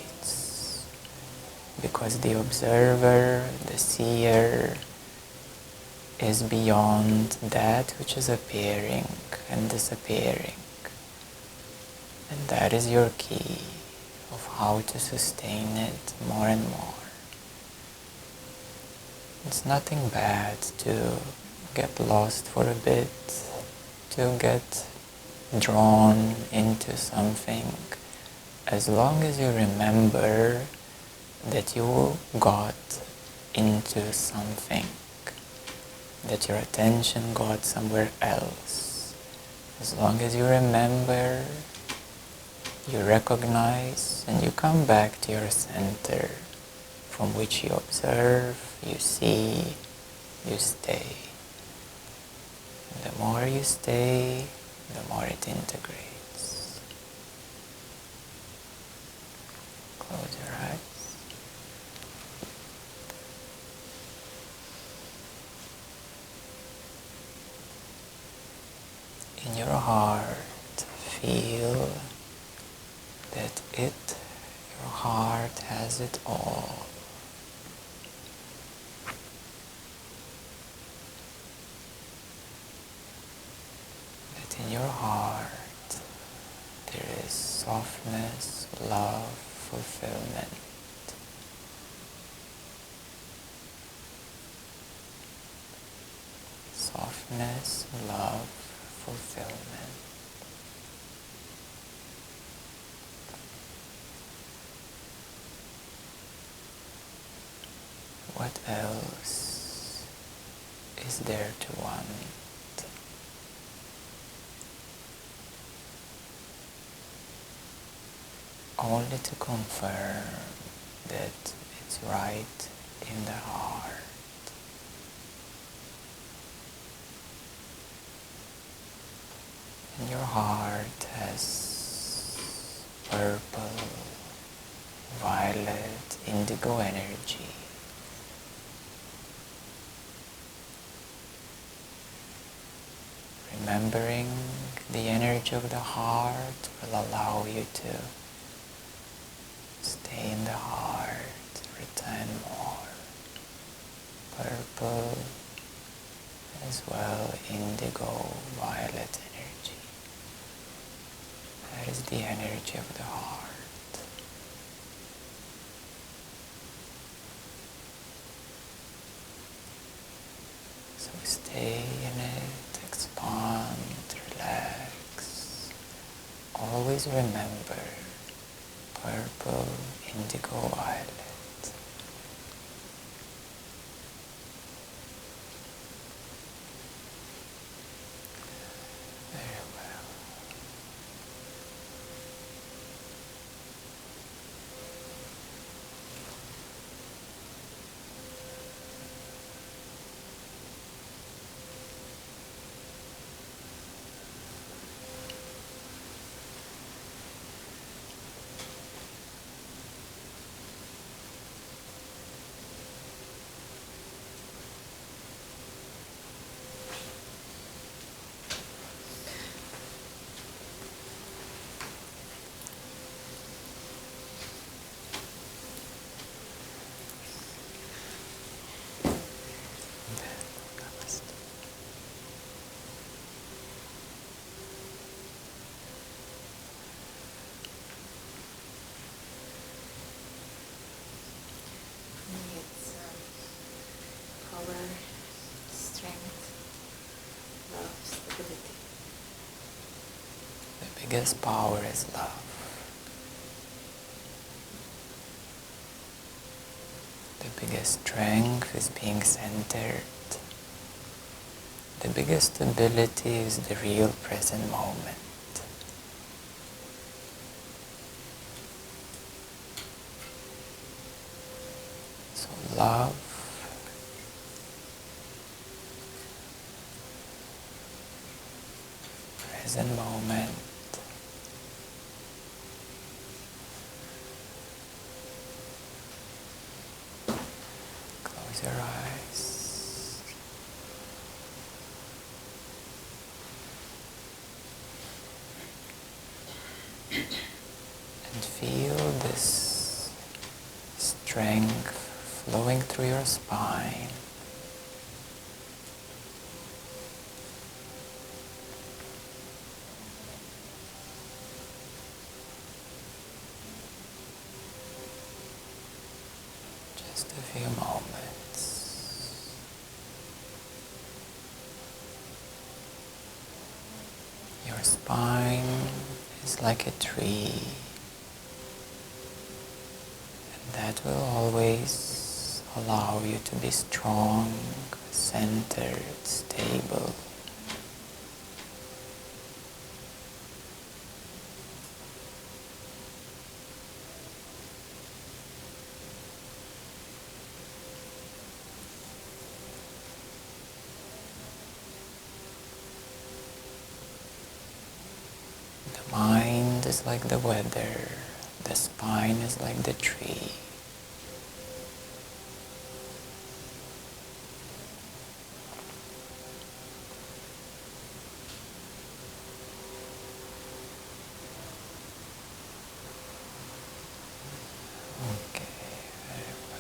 Because the observer, the seer, is beyond that which is appearing and disappearing. And that is your key of how to sustain it more and more. It's nothing bad to get lost for a bit, to get drawn into something, as long as you remember that you got into something, that your attention got somewhere else. As long as you remember, you recognize, and you come back to your center, from which you observe, you see, you stay. And the more you stay, the more it integrates. Close your eyes. In your heart, feel that your heart has it all. That in your heart there is softness, love, fulfillment. Softness, love, fulfillment. What else is there to want? Only to confirm that it's right in the heart. And your heart has purple, violet, indigo energy. Remembering the energy of the heart will allow you to stay in the heart, return more. Purple as well, indigo, violet energy. That is the energy of the heart. So stay in it, expand, relax. Always remember purple, indigo, violet. Very well. biggest power is love. The biggest strength is being centered. The biggest ability is the real present moment. So love, present moment, close your eyes. And feel this strength flowing through your spine. Just a few moments. Your spine is like a tree, and that will always allow you to be strong, centered, stable. The mind is like the weather, the spine is like the tree. Okay, very well.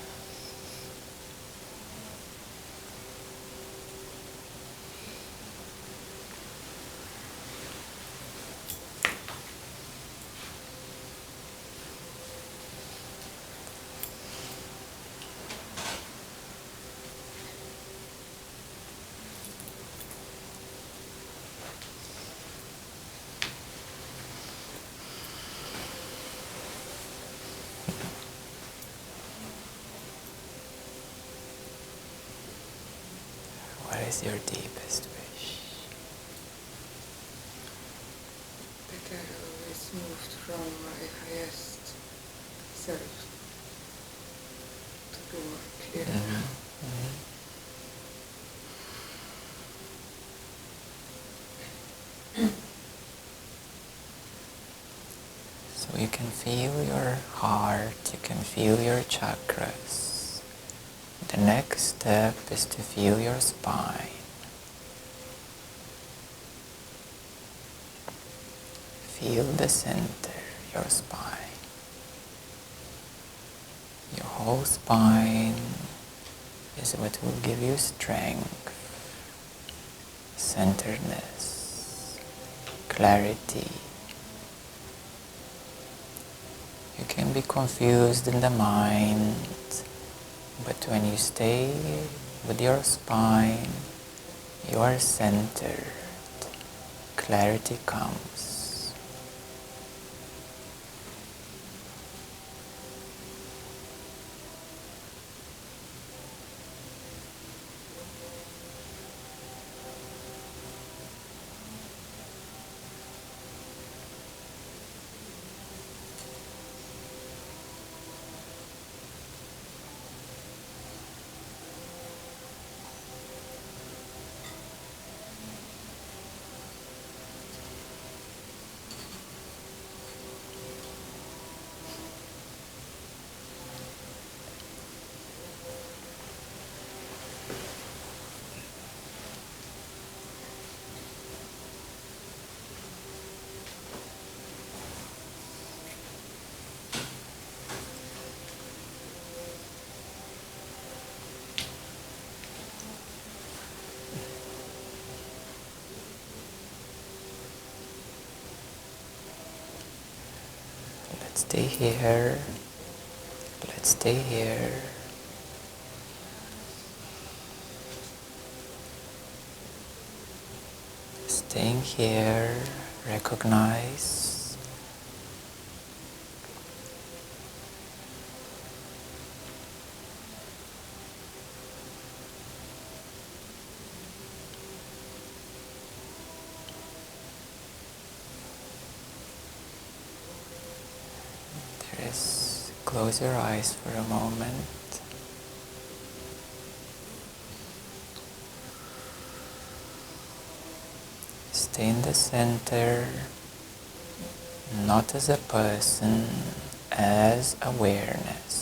What is your deepest wish? That I always moved from my highest self to the work here. So you can feel your heart, you can feel your chakras. The next step is to feel your spine. Feel the center, your spine. Your whole spine is what will give you strength, centeredness, clarity. You can be confused in the mind, but when you stay with your spine, you are centered. Clarity comes. Let's stay here. Let's stay here. Staying here recognize there is, close your eyes for a moment. Stay in the center, not as a person, as awareness.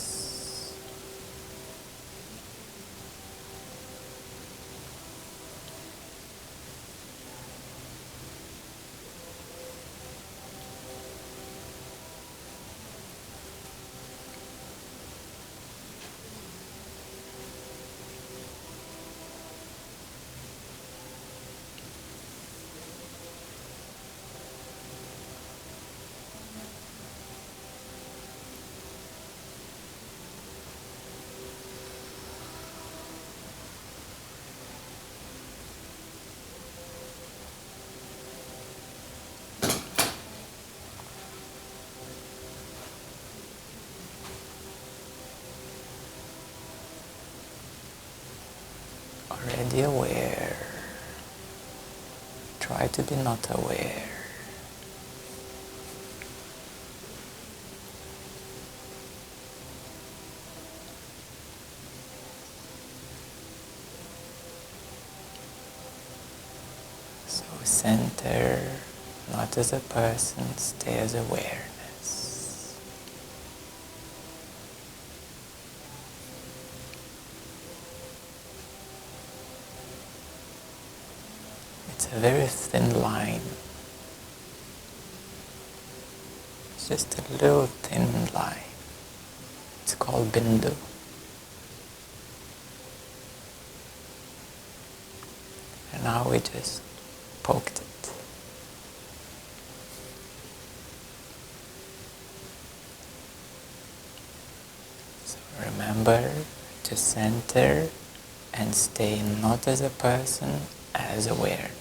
Already aware. Try to be not aware. So center, not as a person, stay as awareness. It's a very thin line. It's just a little thin line. It's called Mindo. And now we just poked it. So remember to center and stay not as a person, as awareness.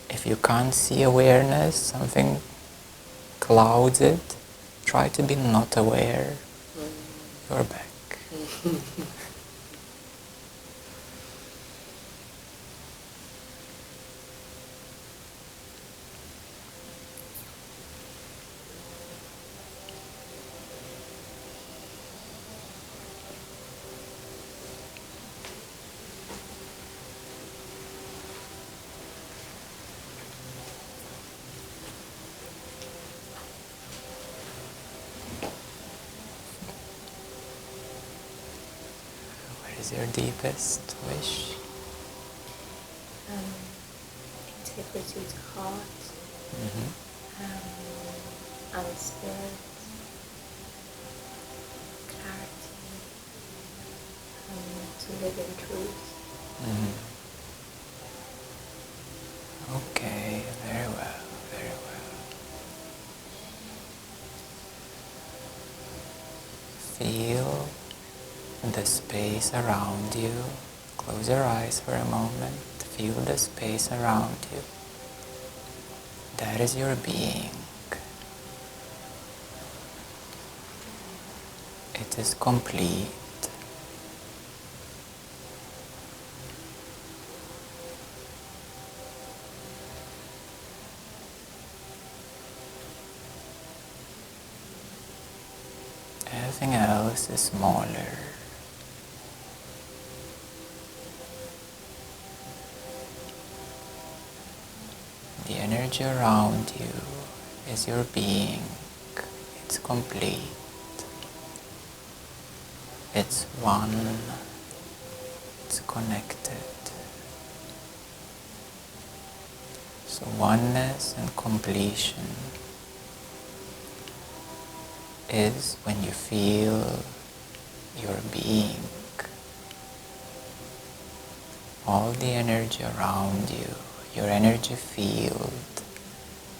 If you can't see awareness, something clouds it, try to be not aware. You're back. What is your deepest wish? Integrity to heart, and spirit, clarity, to live in truth. Okay, very well, very well. Feel the space around you. Close your eyes for a moment. Feel the space around you. That is your being. It is complete. Everything else is smaller. The energy around you is your being. It's complete. It's one. It's connected. So oneness and completion is when you feel your being. All the energy around you, your energy field,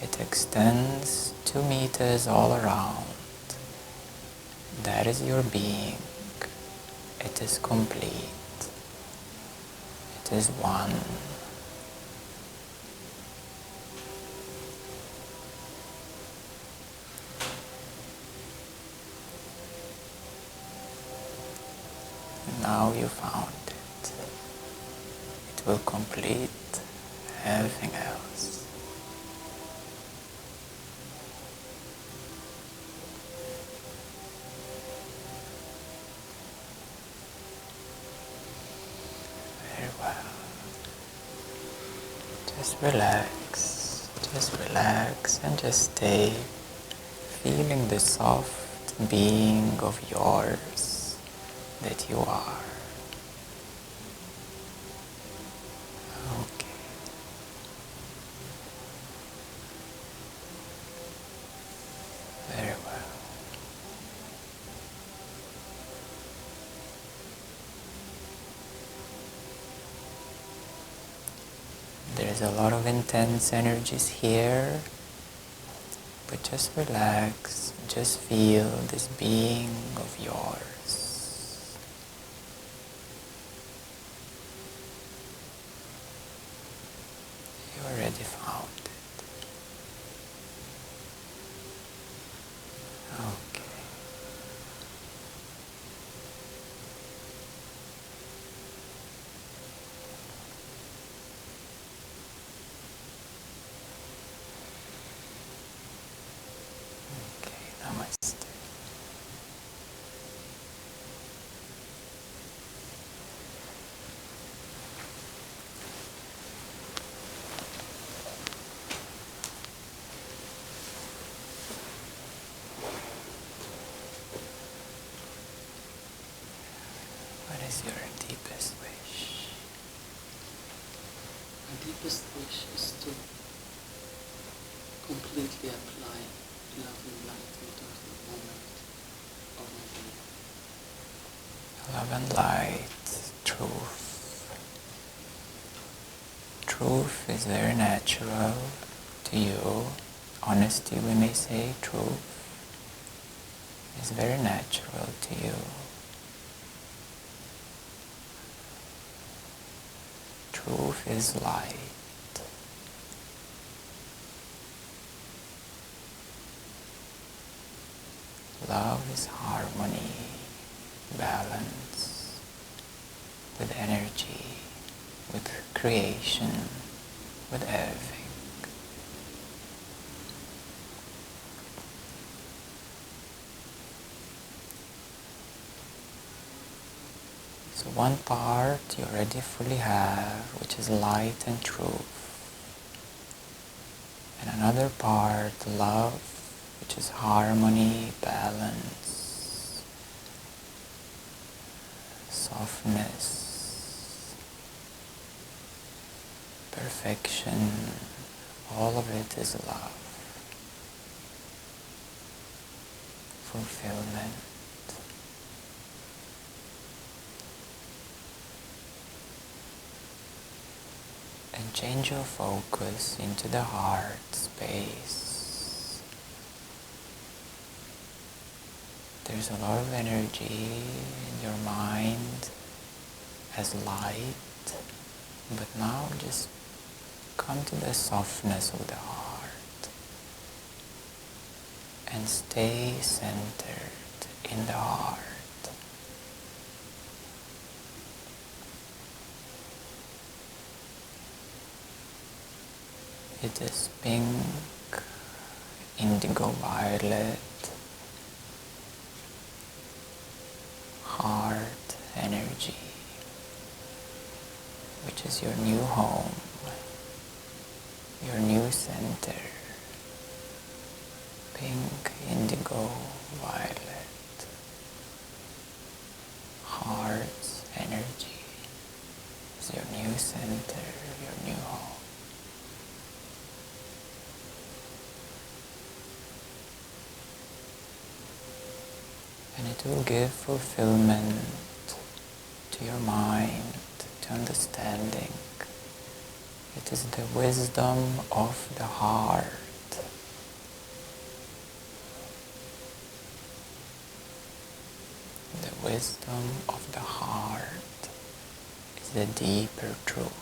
it extends 2 meters all around. That is your being. It is complete. It is one. now you found it. It will complete everything else. Very well. Just relax and just stay feeling the soft being of yours that you are. Okay. Very well. There's a lot of intense energies here, but just relax, just feel this being of yours. You already found it. Okay. Okay, namaste. What is your deepest wish? My deepest wish is to completely apply love and light into every moment of my being. Love and light, truth. Truth is very natural to you. Honesty, we may say, truth is very natural to you. Truth is light. Love is harmony, balance, with energy, with creation, with everything. So one part you already fully have, which is light and truth. And another part, love, which is harmony, balance, softness, perfection. All of it is love, fulfillment. And change your focus into the heart space. There's a lot of energy in your mind as light, but now just come to the softness of the heart and stay centered in the heart. It is pink, indigo violet, heart energy, which is your new home, your new center. Pink, indigo, violet, heart energy is your new center, your new home. And it will give fulfillment to your mind, to understanding. It is the wisdom of the heart. The wisdom of the heart is the deeper truth.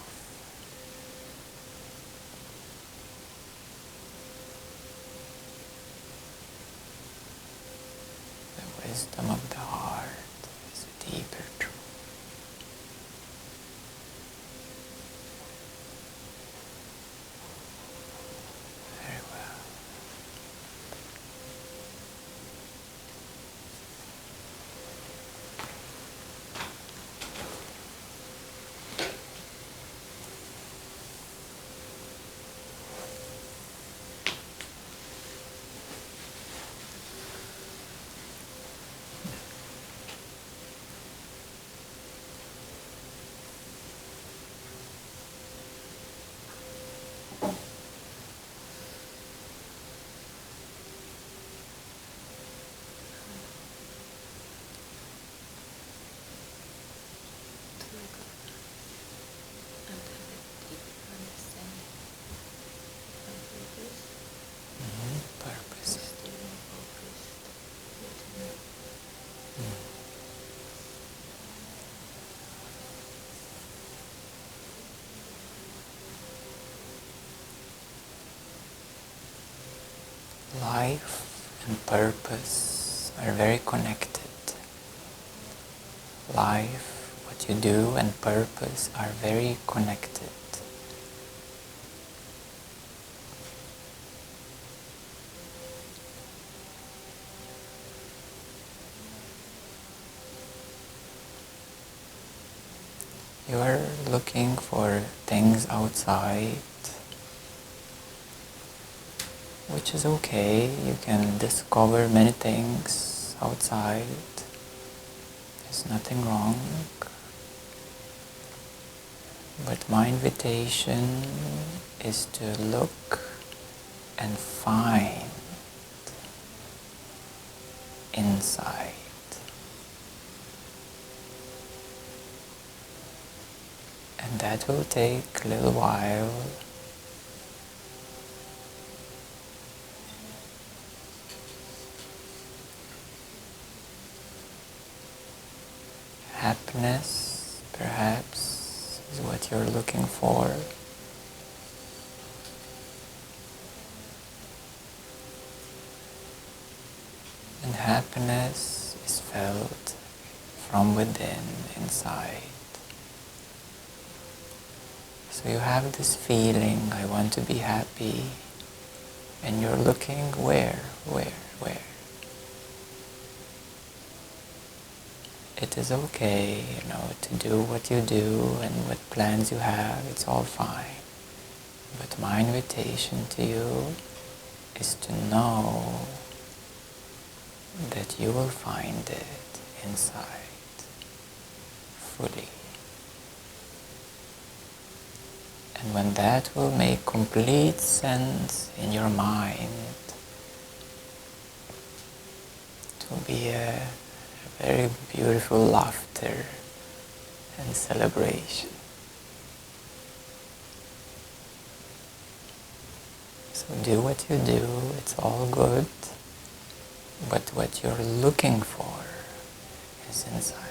The wisdom of the heart is a deeper truth. Life and purpose are very connected. Life, what you do, and purpose are very connected. You are looking for things outside, which is okay. You can discover many things outside. There's nothing wrong. But my invitation is to look and find inside. And that will take a little while. Happiness, perhaps, is what you're looking for. And happiness is felt from within, inside. So you have this feeling, I want to be happy, and you're looking where? It is okay, to do what you do and what plans you have, it's all fine. But my invitation to you is to know that you will find it inside, fully. And when that will make complete sense in your mind, it will be a very beautiful laughter and celebration. So do what you do, it's all good, but what you're looking for is inside.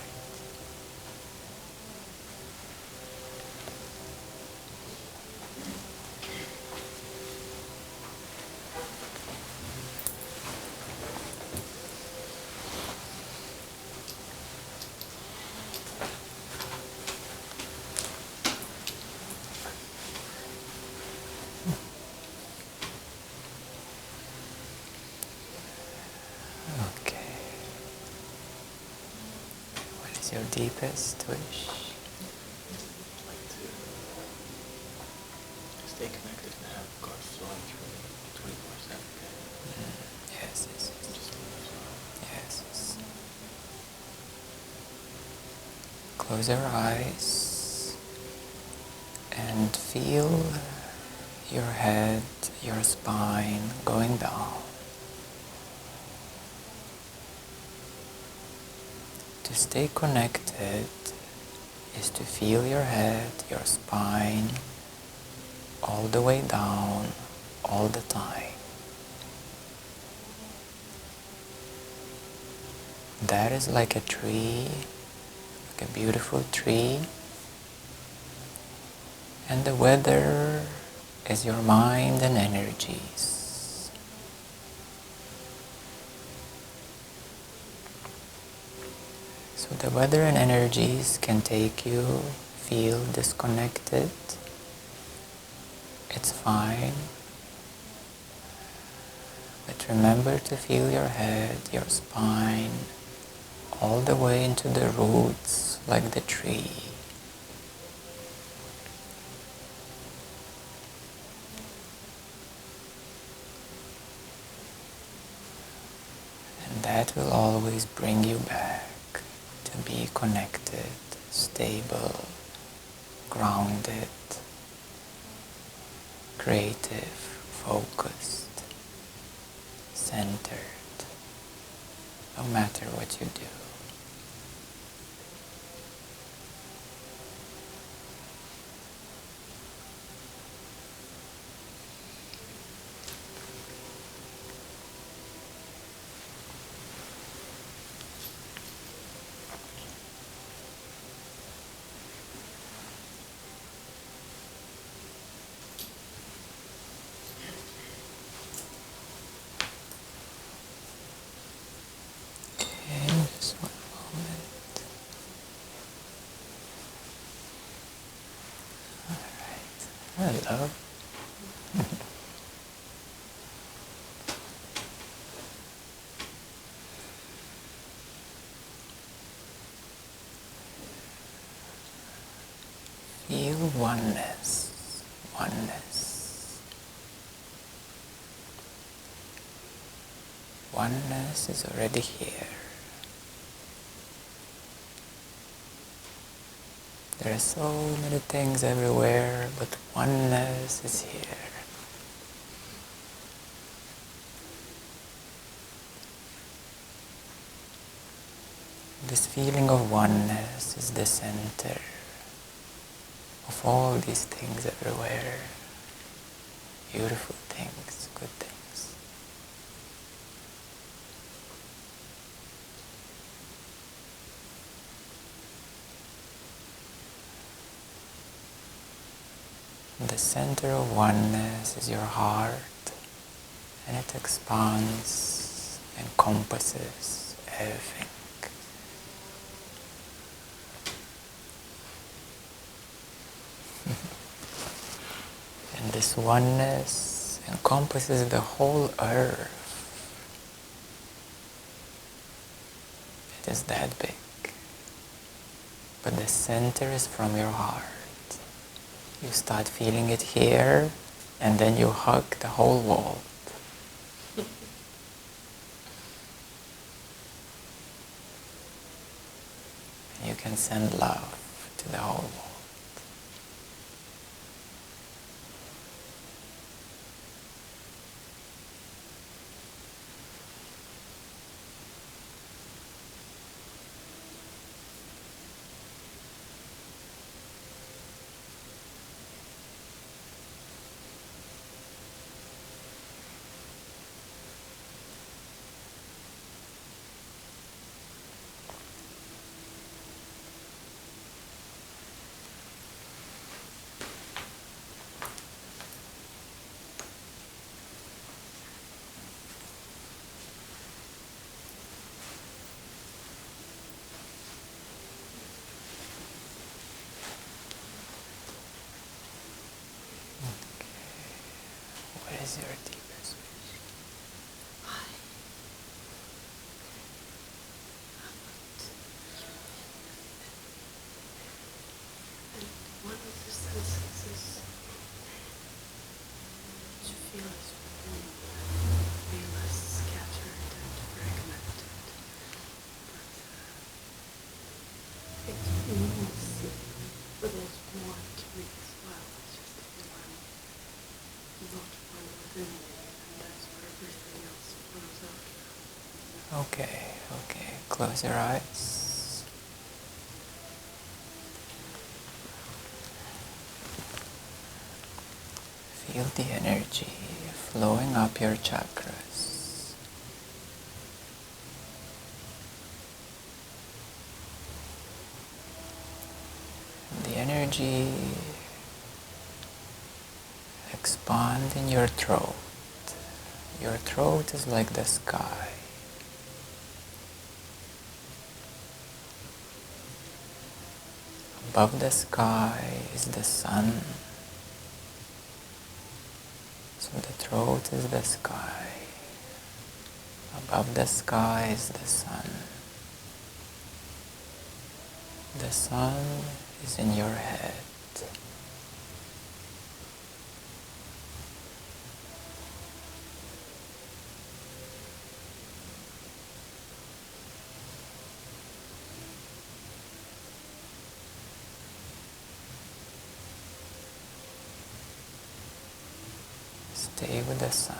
Your deepest wish. I'd like to stay connected and have God flowing through me 24/7. Yes. Just Yes. Close your eyes and feel your head, your spine going down. To stay connected is to feel your head, your spine, all the way down, all the time. That is like a tree, like a beautiful tree, and the weather is your mind and energies. So the weather and energies can take you, feel disconnected. It's fine. But remember to feel your head, your spine, all the way into the roots, like the tree. And that will always bring you back to be connected, stable, grounded, creative, focused, centered, no matter what you do. love. Feel oneness, oneness. Oneness is already here. There are so many things everywhere, but oneness is here. This feeling of oneness is the center of all these things everywhere. Beautiful things, good things. The center of oneness is your heart, and it expands, encompasses everything. And this oneness encompasses the whole earth. It is that big. But the center is from your heart. You start feeling it here, and then you hug the whole world. And you can send love to the whole world. What is your deepest wish? And one of the senses is to feel as one, be less scattered and fragmented. But it means, but there's more to me as well. It's just to feel I'm not one within me, and that's where everything else flows out from. Okay. Close your eyes. Feel the energy flowing up your chakras. The energy expand in your throat. Your throat is like the sky. Above the sky is the sun. So the throat is the sky. Above the sky is the sun. The sun is in your head. Stay with the sun.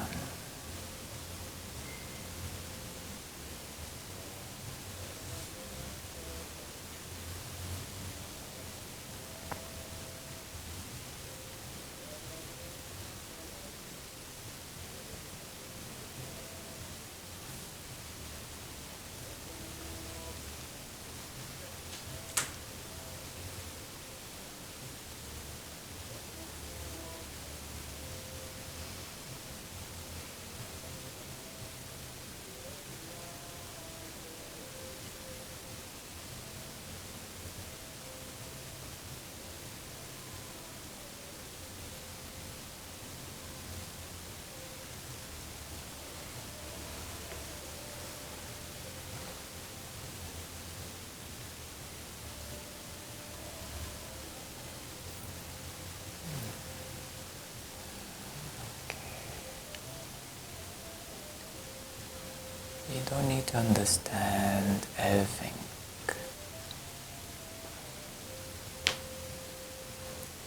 You don't need to understand everything.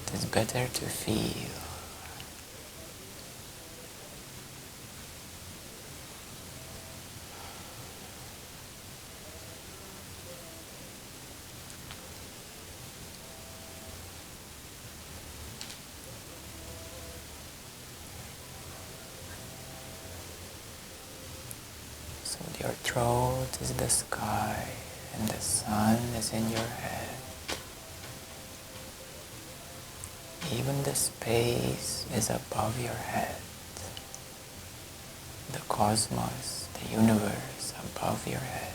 It is better to feel. So your throat is the sky and the sun is in your head. Even the space is above your head. The cosmos, the universe above your head.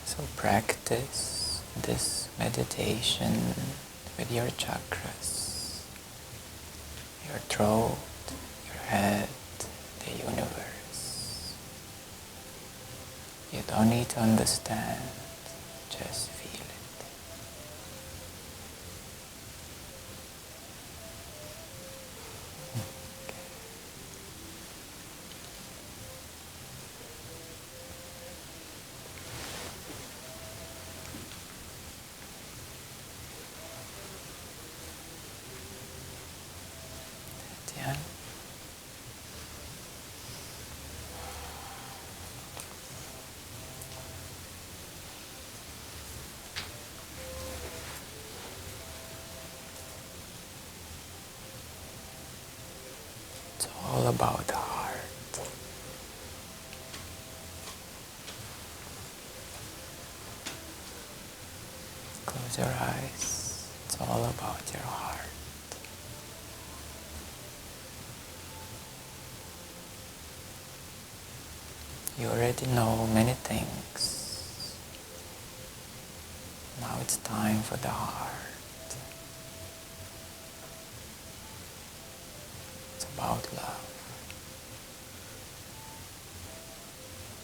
So practice this meditation with your chakras, your throat, your head, the universe. You don't need to understand, just feel it. Yeah. It's all about the heart. Close your eyes. It's all about your heart. You already know many things. Now it's time for the heart. It's about love.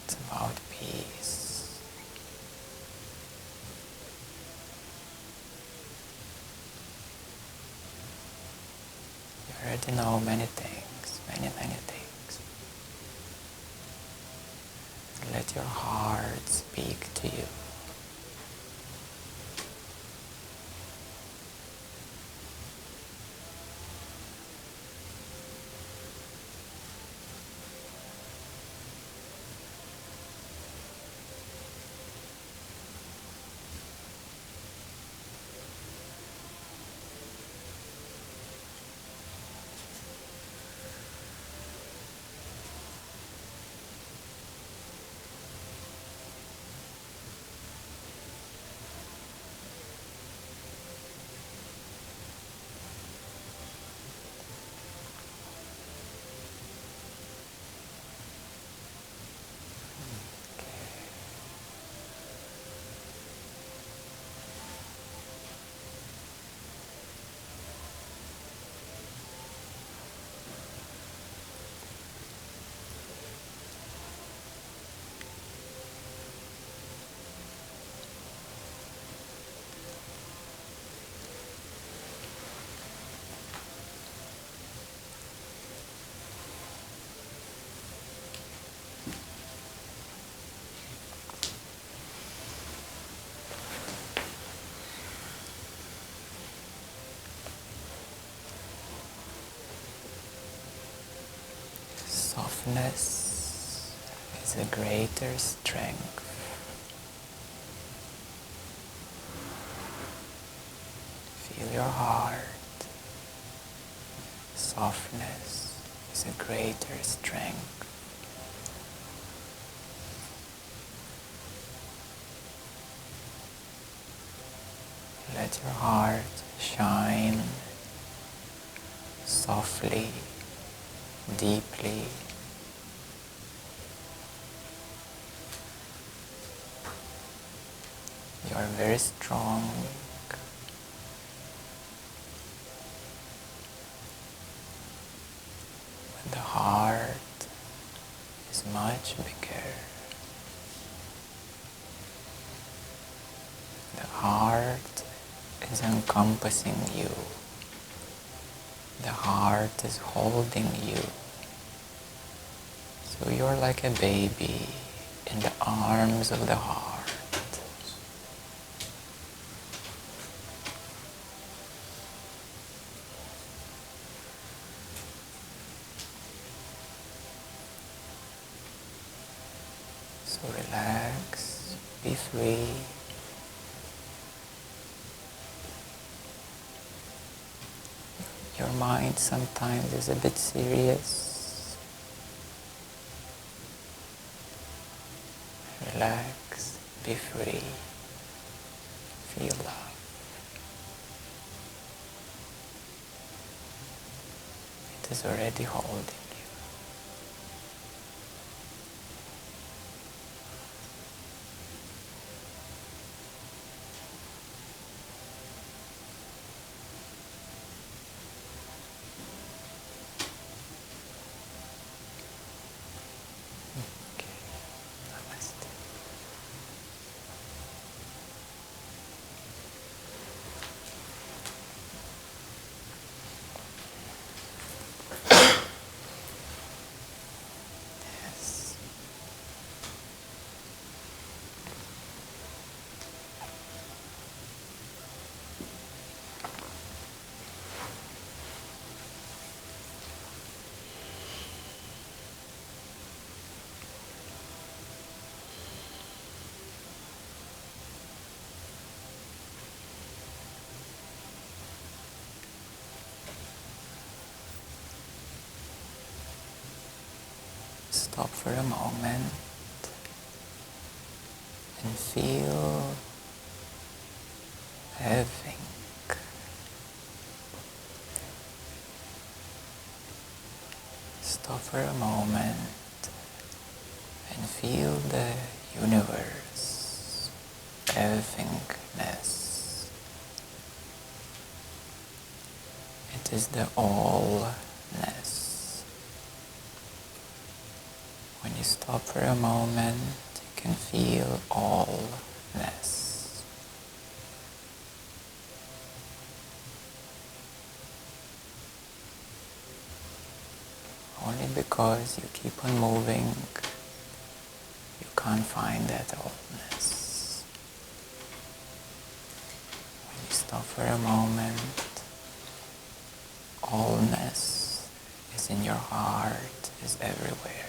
It's about peace. You already know many things, many things. Let your heart speak to you. Softness is a greater strength. Feel your heart. Softness is a greater strength. Let your heart shine softly, deeply. You are very strong. But the heart is much bigger. The heart is encompassing you. The heart is holding you. So So you're like a baby in the arms of the heart. So relax, be free. Your mind sometimes is a bit serious. Relax, be free, feel love. It is already holding you. Okay, namaste. Yes. Stop for a moment and feel everything. Stop for a moment and feel the universe, everythingness. It is the allness. When you stop for a moment, you can feel allness. Only because you keep on moving, you can't find that allness. When you stop for a moment, allness is in your heart, is everywhere.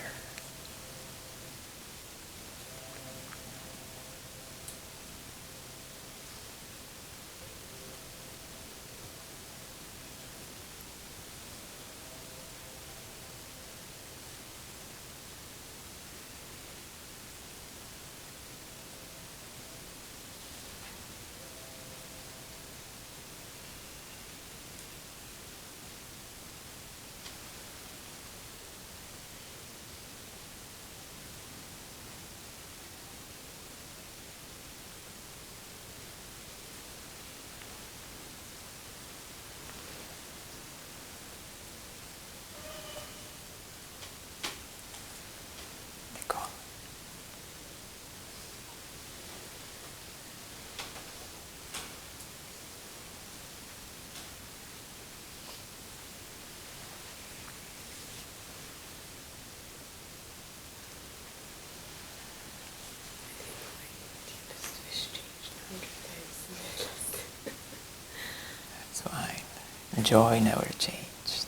That's fine. Joy never changed.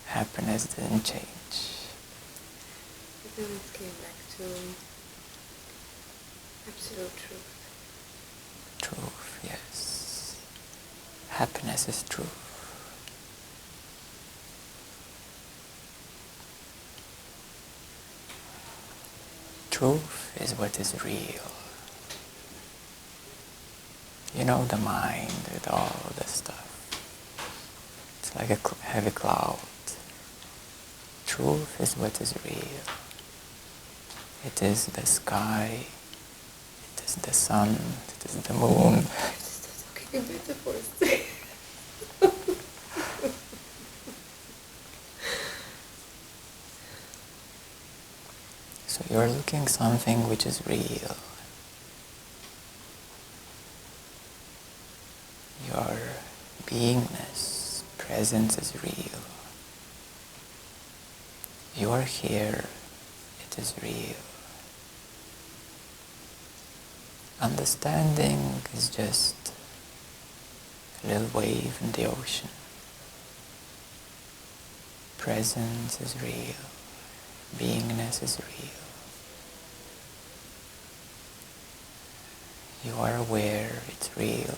Happiness didn't change. It always came back to absolute truth. Truth, yes. Happiness is truth. Truth is what is real. You know, the mind with all the stuff. It's like a heavy cloud. Truth is what is real. It is the sky, it is the sun, it is the moon. Just talking metaphors. So you're looking something which is real. Your beingness, presence is real. You are here it is real. Understanding is just a little wave in the ocean. Presence is real. Beingness is real. You are aware, it's real.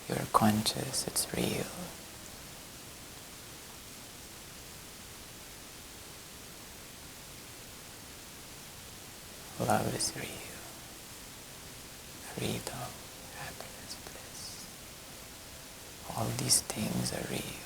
You are conscious, it's real. Love is real. Freedom, happiness, bliss. All these things are real.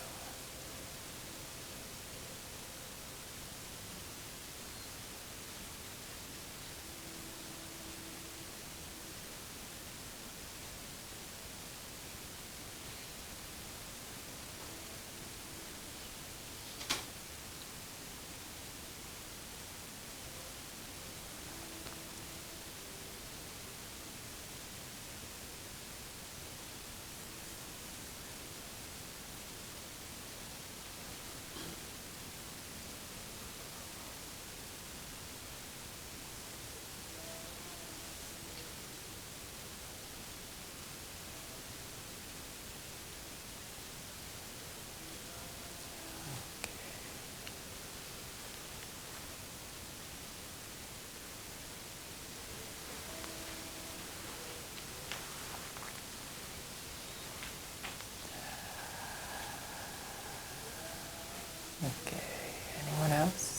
Okay, anyone else?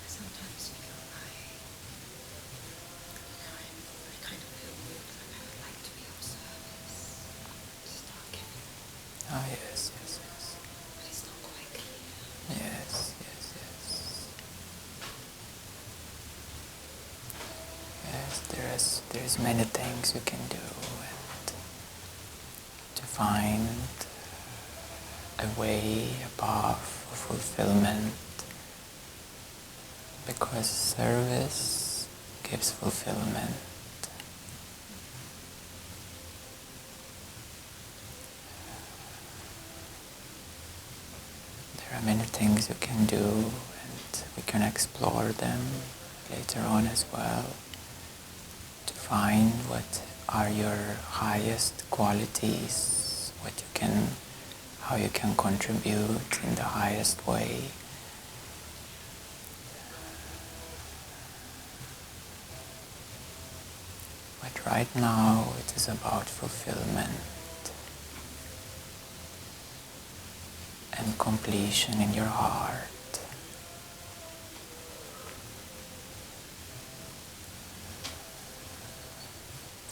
Sometimes feel like, I kind of feel weird, like I would like to be of service, to start giving, Ah, yes, yes, yes. but it's not quite clear. Yes, yes, yes. Yes, there's many things you can do, and to find a way, a path of fulfillment, because service gives fulfillment. There are many things you can do, and we can explore them later on as well, to find what are your highest qualities, how you can contribute in the highest way. But right now it is about fulfillment and completion in your heart.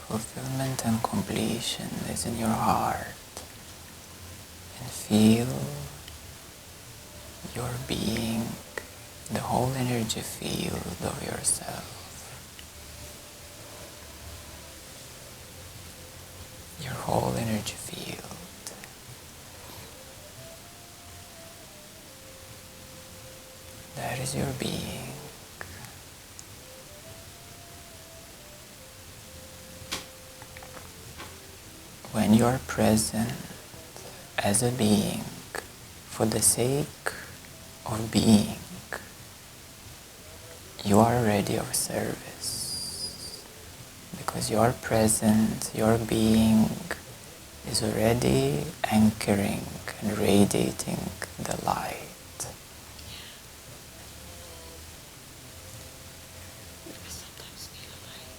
Fulfillment and completion is in your heart, and feel your being, the whole energy field of yourself. Your whole energy field. That is your being. When you are present as a being for the sake of being, you are already of service. Because your presence, your being is already anchoring and radiating the light. I sometimes feel like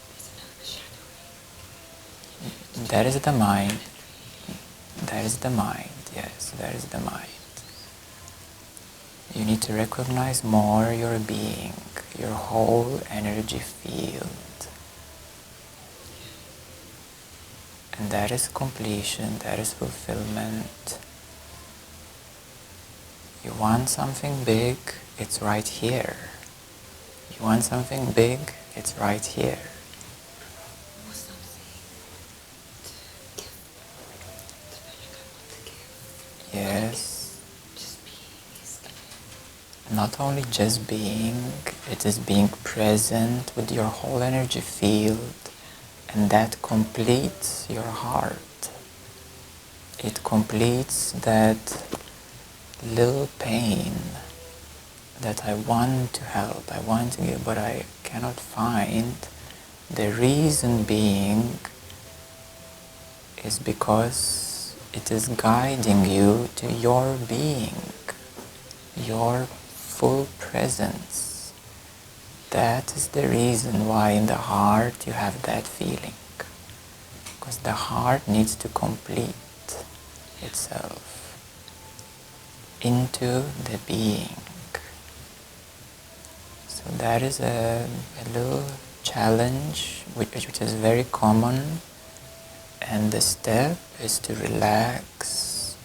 there's an overshadowing. That is the mind. That is the mind, yes, that is the mind. You need to recognize more your being, your whole energy field. And that is completion, that is fulfillment. You want something big, it's right here. You want something big, it's right here. Or something to give. To feel like I want to give. Yes. Just being is giving. Not only just being, it is being present with your whole energy field, and that completes your heart. It completes that little pain that I want to help, I want to give, but I cannot find. The reason being is because it is guiding you to your being, your full presence. That is the reason why in the heart you have that feeling. Because the heart needs to complete itself into the being. So that is a little challenge which is very common, and the step is to relax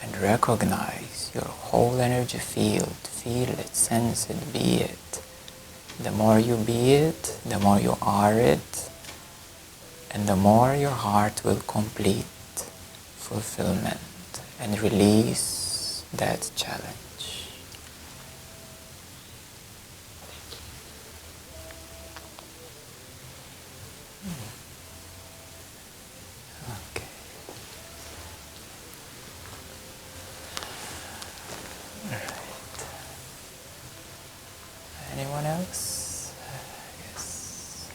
and recognize your whole energy field. Feel it, sense it, be it. The more you be it, the more you are it, and the more your heart will complete fulfillment and release that challenge. Okay. All right. Anyone else? Yes.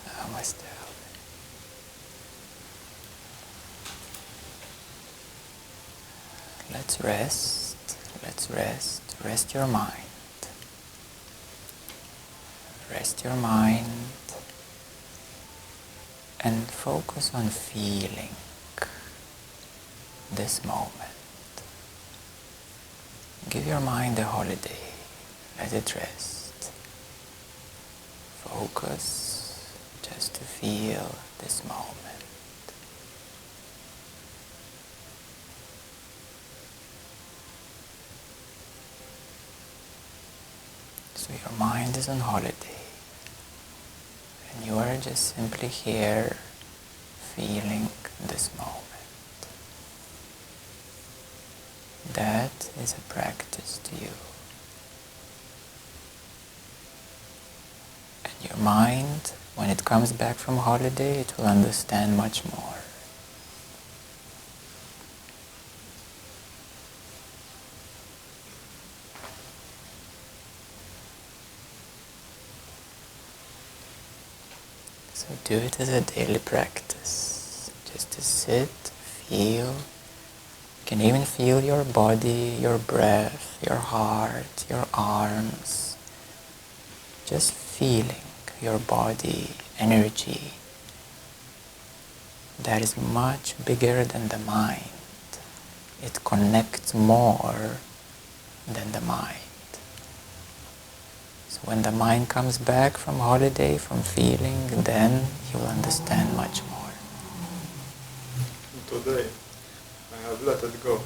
Namaste. Let's rest. Let's rest. Rest your mind. Rest your mind and focus on feeling this moment. Give your mind a holiday. Let it rest. Focus just to feel this moment. So your mind is on holiday, and you are just simply here feeling this moment. That is a practice to you. And your mind, when it comes back from holiday, it will understand much more. So do it as a daily practice. Just to sit, feel. You can even feel your body, your breath, your heart, your arms. Just feeling your body, energy. That is much bigger than the mind. It connects more than the mind. So when the mind comes back from holiday, from feeling, then you will understand much more. Today, I have let it go.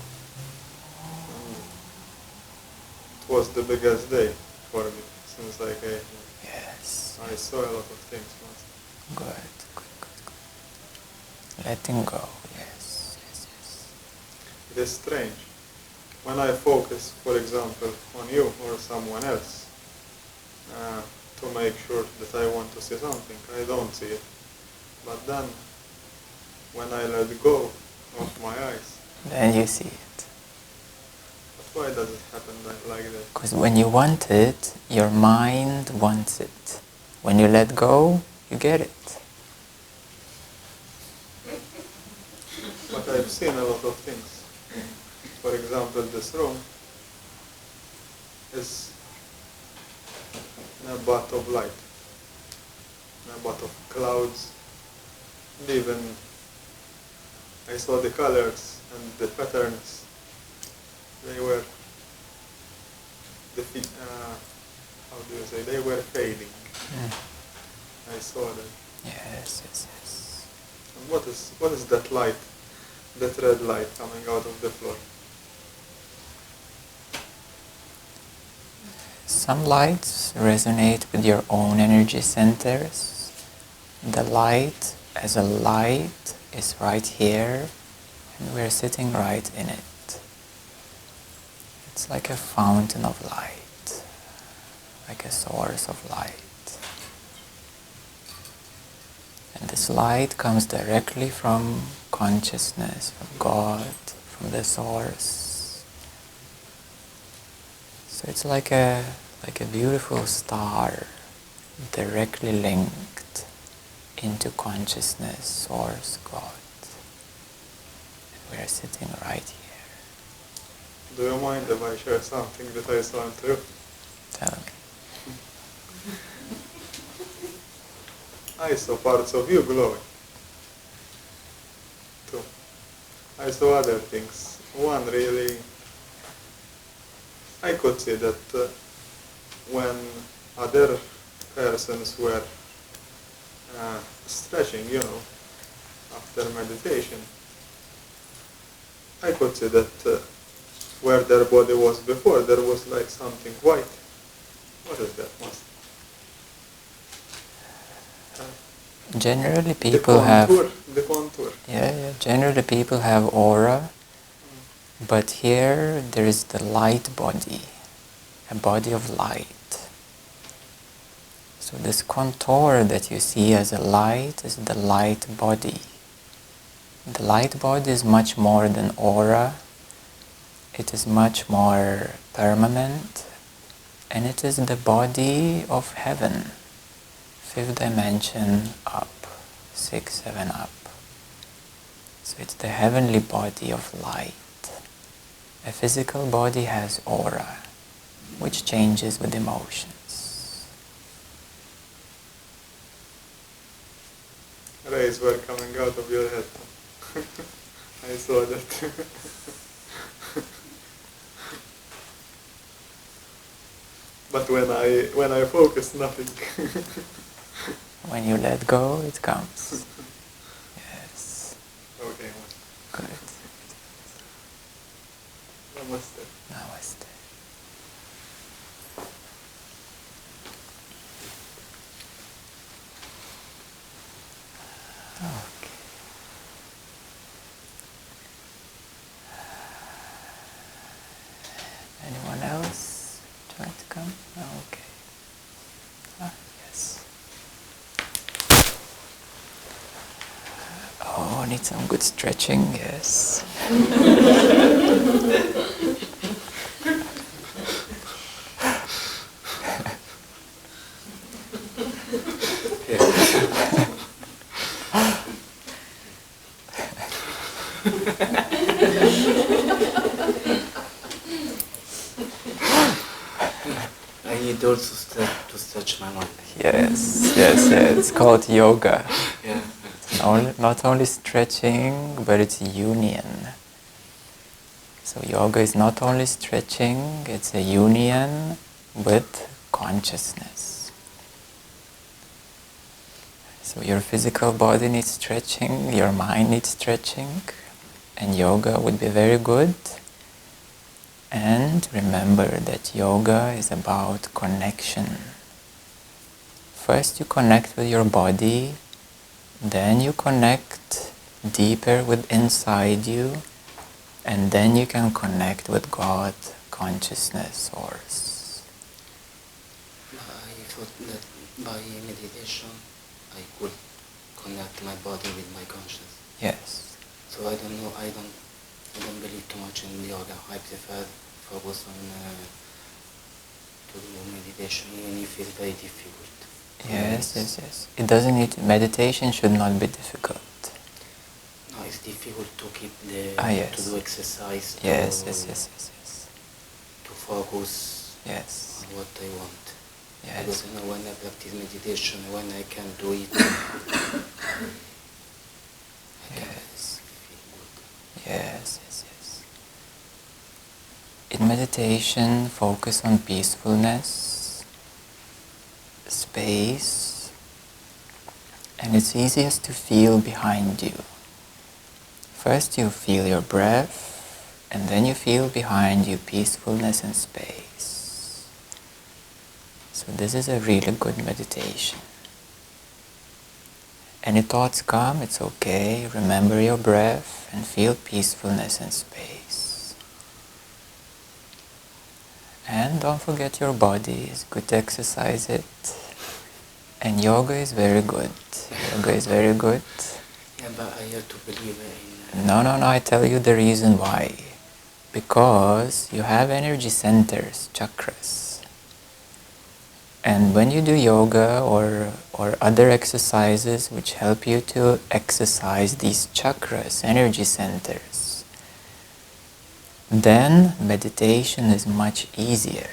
It was the biggest day for me since I came here. Yes. I saw a lot of things. Good. Letting go, yes. It is strange. When I focus, for example, on you or someone else, to make sure that I want to see something, I don't see it. But then, when I let go of my eyes, Then you see it. but why does it happen like that? Because when you want it, your mind wants it. When you let go, you get it. But I've seen a lot of things. For example, this room is in a bath of light, in a bath of clouds. And even I saw the colors and the patterns. They were do you say? They were fading. Mm. I saw that. Yes, yes, yes. And what is that light? That red light coming out of the floor? Some lights resonate with your own energy centers. The light as a light is right here, and we're sitting right in it. It's like a fountain of light, like a source of light. And this light comes directly from consciousness, from God, from the source. So it's like a beautiful star directly linked into consciousness, source, God. And we are sitting right here. Do you mind if I share something that I saw in you? Tell me. I saw parts of you glowing. Too. I saw other things. One really, I could see that when other persons were stretching, after meditation, I could see that where their body was before, there was like something white. What is that? Generally people have... The contour. Yeah. Generally people have aura, but here there is the light body, a body of light. So this contour that you see as a light is the light body. The light body is much more than aura. It is much more permanent, and it is the body of heaven. 5th dimension up, 6, 7 up. So it's the heavenly body of light. A physical body has aura, which changes with emotions. Rays were coming out of your head. I saw that. But when I focus, nothing. When you let go, it comes. Yes. Okay. Good. Namaste. Namaste. Okay. Anyone else trying to come? Okay. Yes. Oh, need some good stretching, yes. I need also to stretch my mind. Yes. It's called yoga. Yeah. Not only stretching, but it's union. So yoga is not only stretching, it's a union with consciousness. So your physical body needs stretching, your mind needs stretching, and yoga would be very good. And remember that yoga is about connection. First you connect with your body, then you connect deeper with inside you, and then you can connect with God, consciousness, source. I thought that by meditation I could connect my body with my consciousness. Yes. So I don't know, I don't believe too much in yoga. I prefer focus on to do meditation, even if it's very difficult. Yes. It doesn't need meditation should not be difficult. No, it's difficult to keep the Yes. to do exercise. Yes. To focus. Yes. On what I want. Yes. Because when I practice meditation, when I can do it, I can feel good. Yes. In meditation, focus on peacefulness. space, and it's easiest to feel behind you. First you feel your breath, and then you feel behind you peacefulness and space. So this is a really good meditation. Any thoughts come, it's okay. Remember your breath and feel peacefulness and space. And don't forget your body. It's good to exercise it. And yoga is very good. Yoga is very good. Yeah, but I have to believe in... No, I tell you the reason why. Because you have energy centers, chakras. And when you do yoga or other exercises which help you to exercise these chakras, energy centers, then meditation is much easier.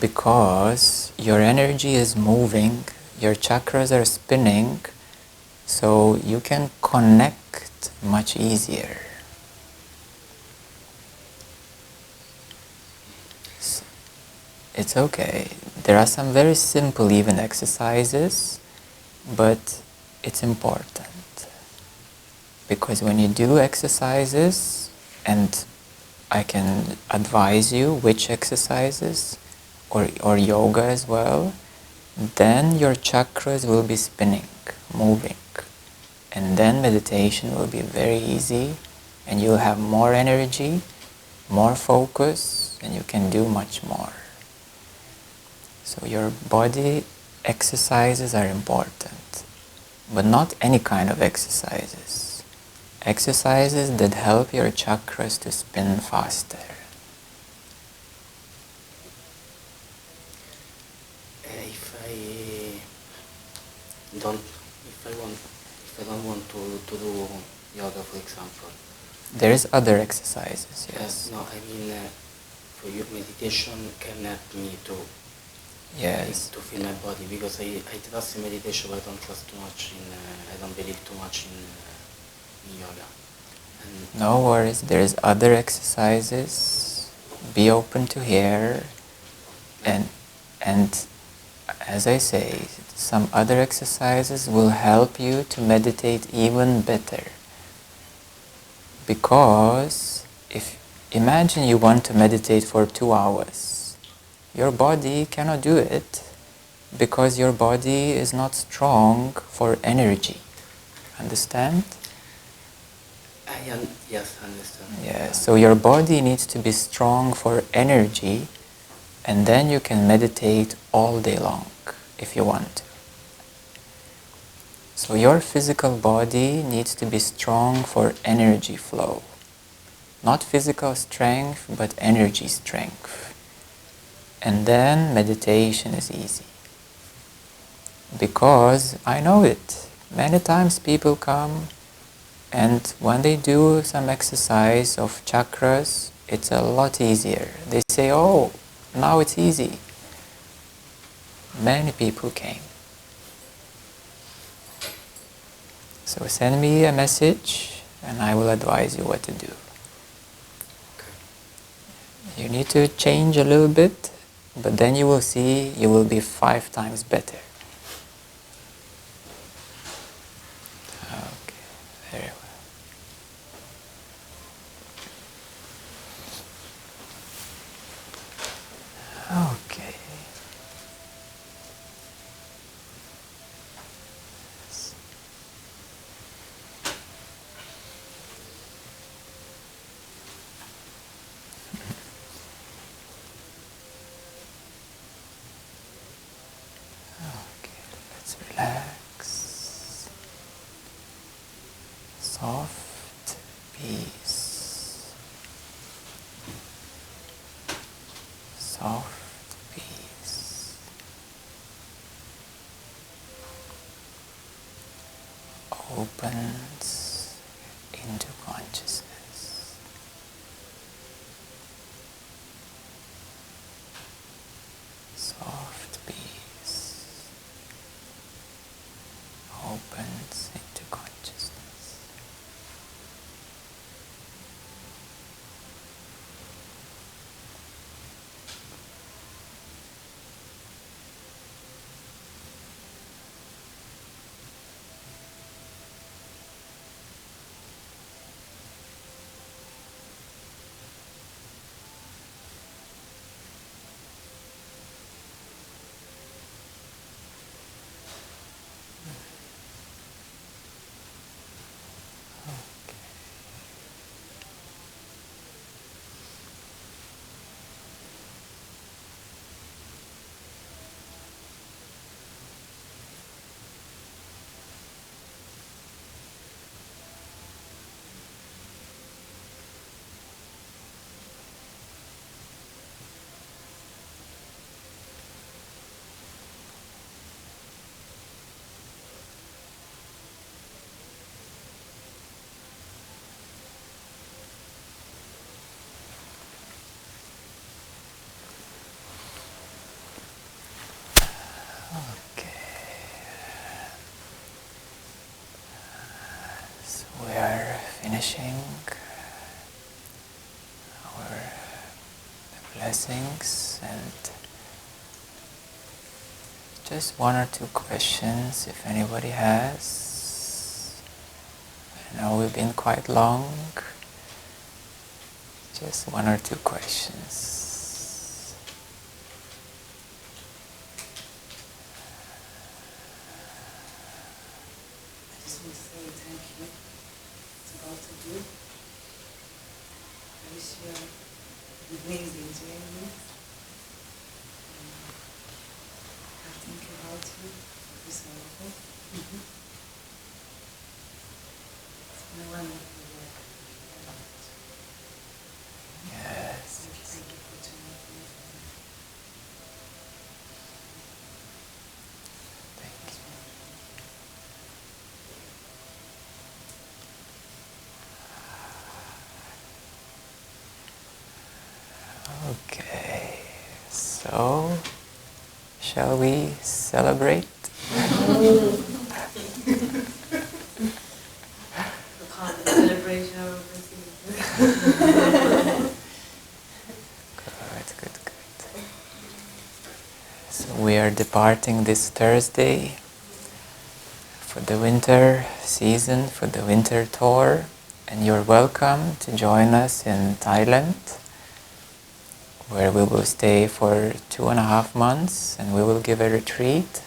Because your energy is moving, your chakras are spinning, so you can connect much easier. It's okay. There are some very simple even exercises, but it's important. Because when you do exercises, and I can advise you which exercises, or yoga as well, then your chakras will be spinning, moving. And then meditation will be very easy, and you'll have more energy, more focus, and you can do much more. So your body exercises are important, but not any kind of exercises. Exercises that help your chakras to spin faster. If I don't want to do yoga, for example. There is other exercises, yes. No, I mean, for you, meditation can help me to feel my body, because I trust in meditation, but I don't trust too much in, I don't believe too much in yoga. And no worries, there is other exercises. Be open to hear, and as I say, some other exercises will help you to meditate even better. Because if imagine you want to meditate for 2 hours, your body cannot do it because your body is not strong for energy. Understand? Yes, I understand. Yes, so your body needs to be strong for energy, and then you can meditate all day long if you want to. So your physical body needs to be strong for energy flow. Not physical strength, but energy strength. And then meditation is easy. Because I know it. Many times people come, and when they do some exercise of chakras, it's a lot easier. They say, oh, now it's easy. Many people came. So send me a message and I will advise you what to do. You need to change a little bit, but then you will see you will be 5 times better. Okay, very well. Okay. Relax, soft peace, soft peace, opens into consciousness. Soft peace opens into consciousness. Blessings, and just one or two questions if anybody has. I know we've been quite long. Just one or two questions. I just want to say thank you to both of you. I wish you an amazing journey. I think about you every so often. It's been a wonderful work. Yes. Thank you for tuning in. Thank you. Okay, so shall we celebrate? The part of the celebration of Good. So we are departing this Thursday for the winter season, for the winter tour, and you're welcome to join us in Thailand, where we will stay for 2.5 months, and we will give a retreat.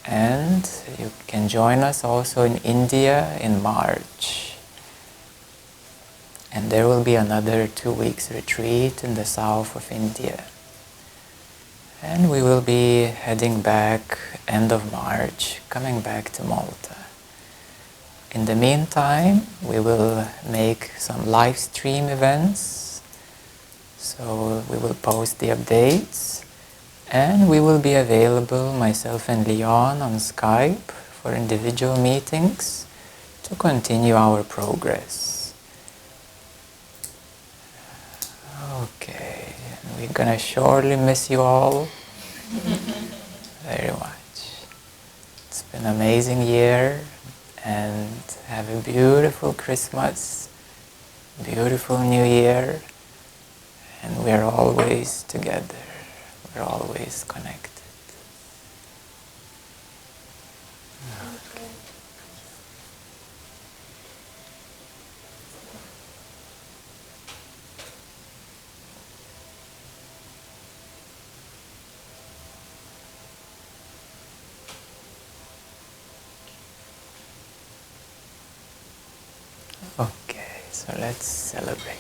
And you can join us also in India in March. And there will be another 2 weeks retreat in the south of India. And we will be heading back end of March, coming back to Malta. In the meantime, we will make some live stream events. So we will post the updates. And we will be available, myself and Leon, on Skype for individual meetings to continue our progress. Okay, and we're gonna surely miss you all very much. It's been an amazing year, and have a beautiful Christmas, beautiful New Year, and we're always together. We're always connected. Okay, so let's celebrate.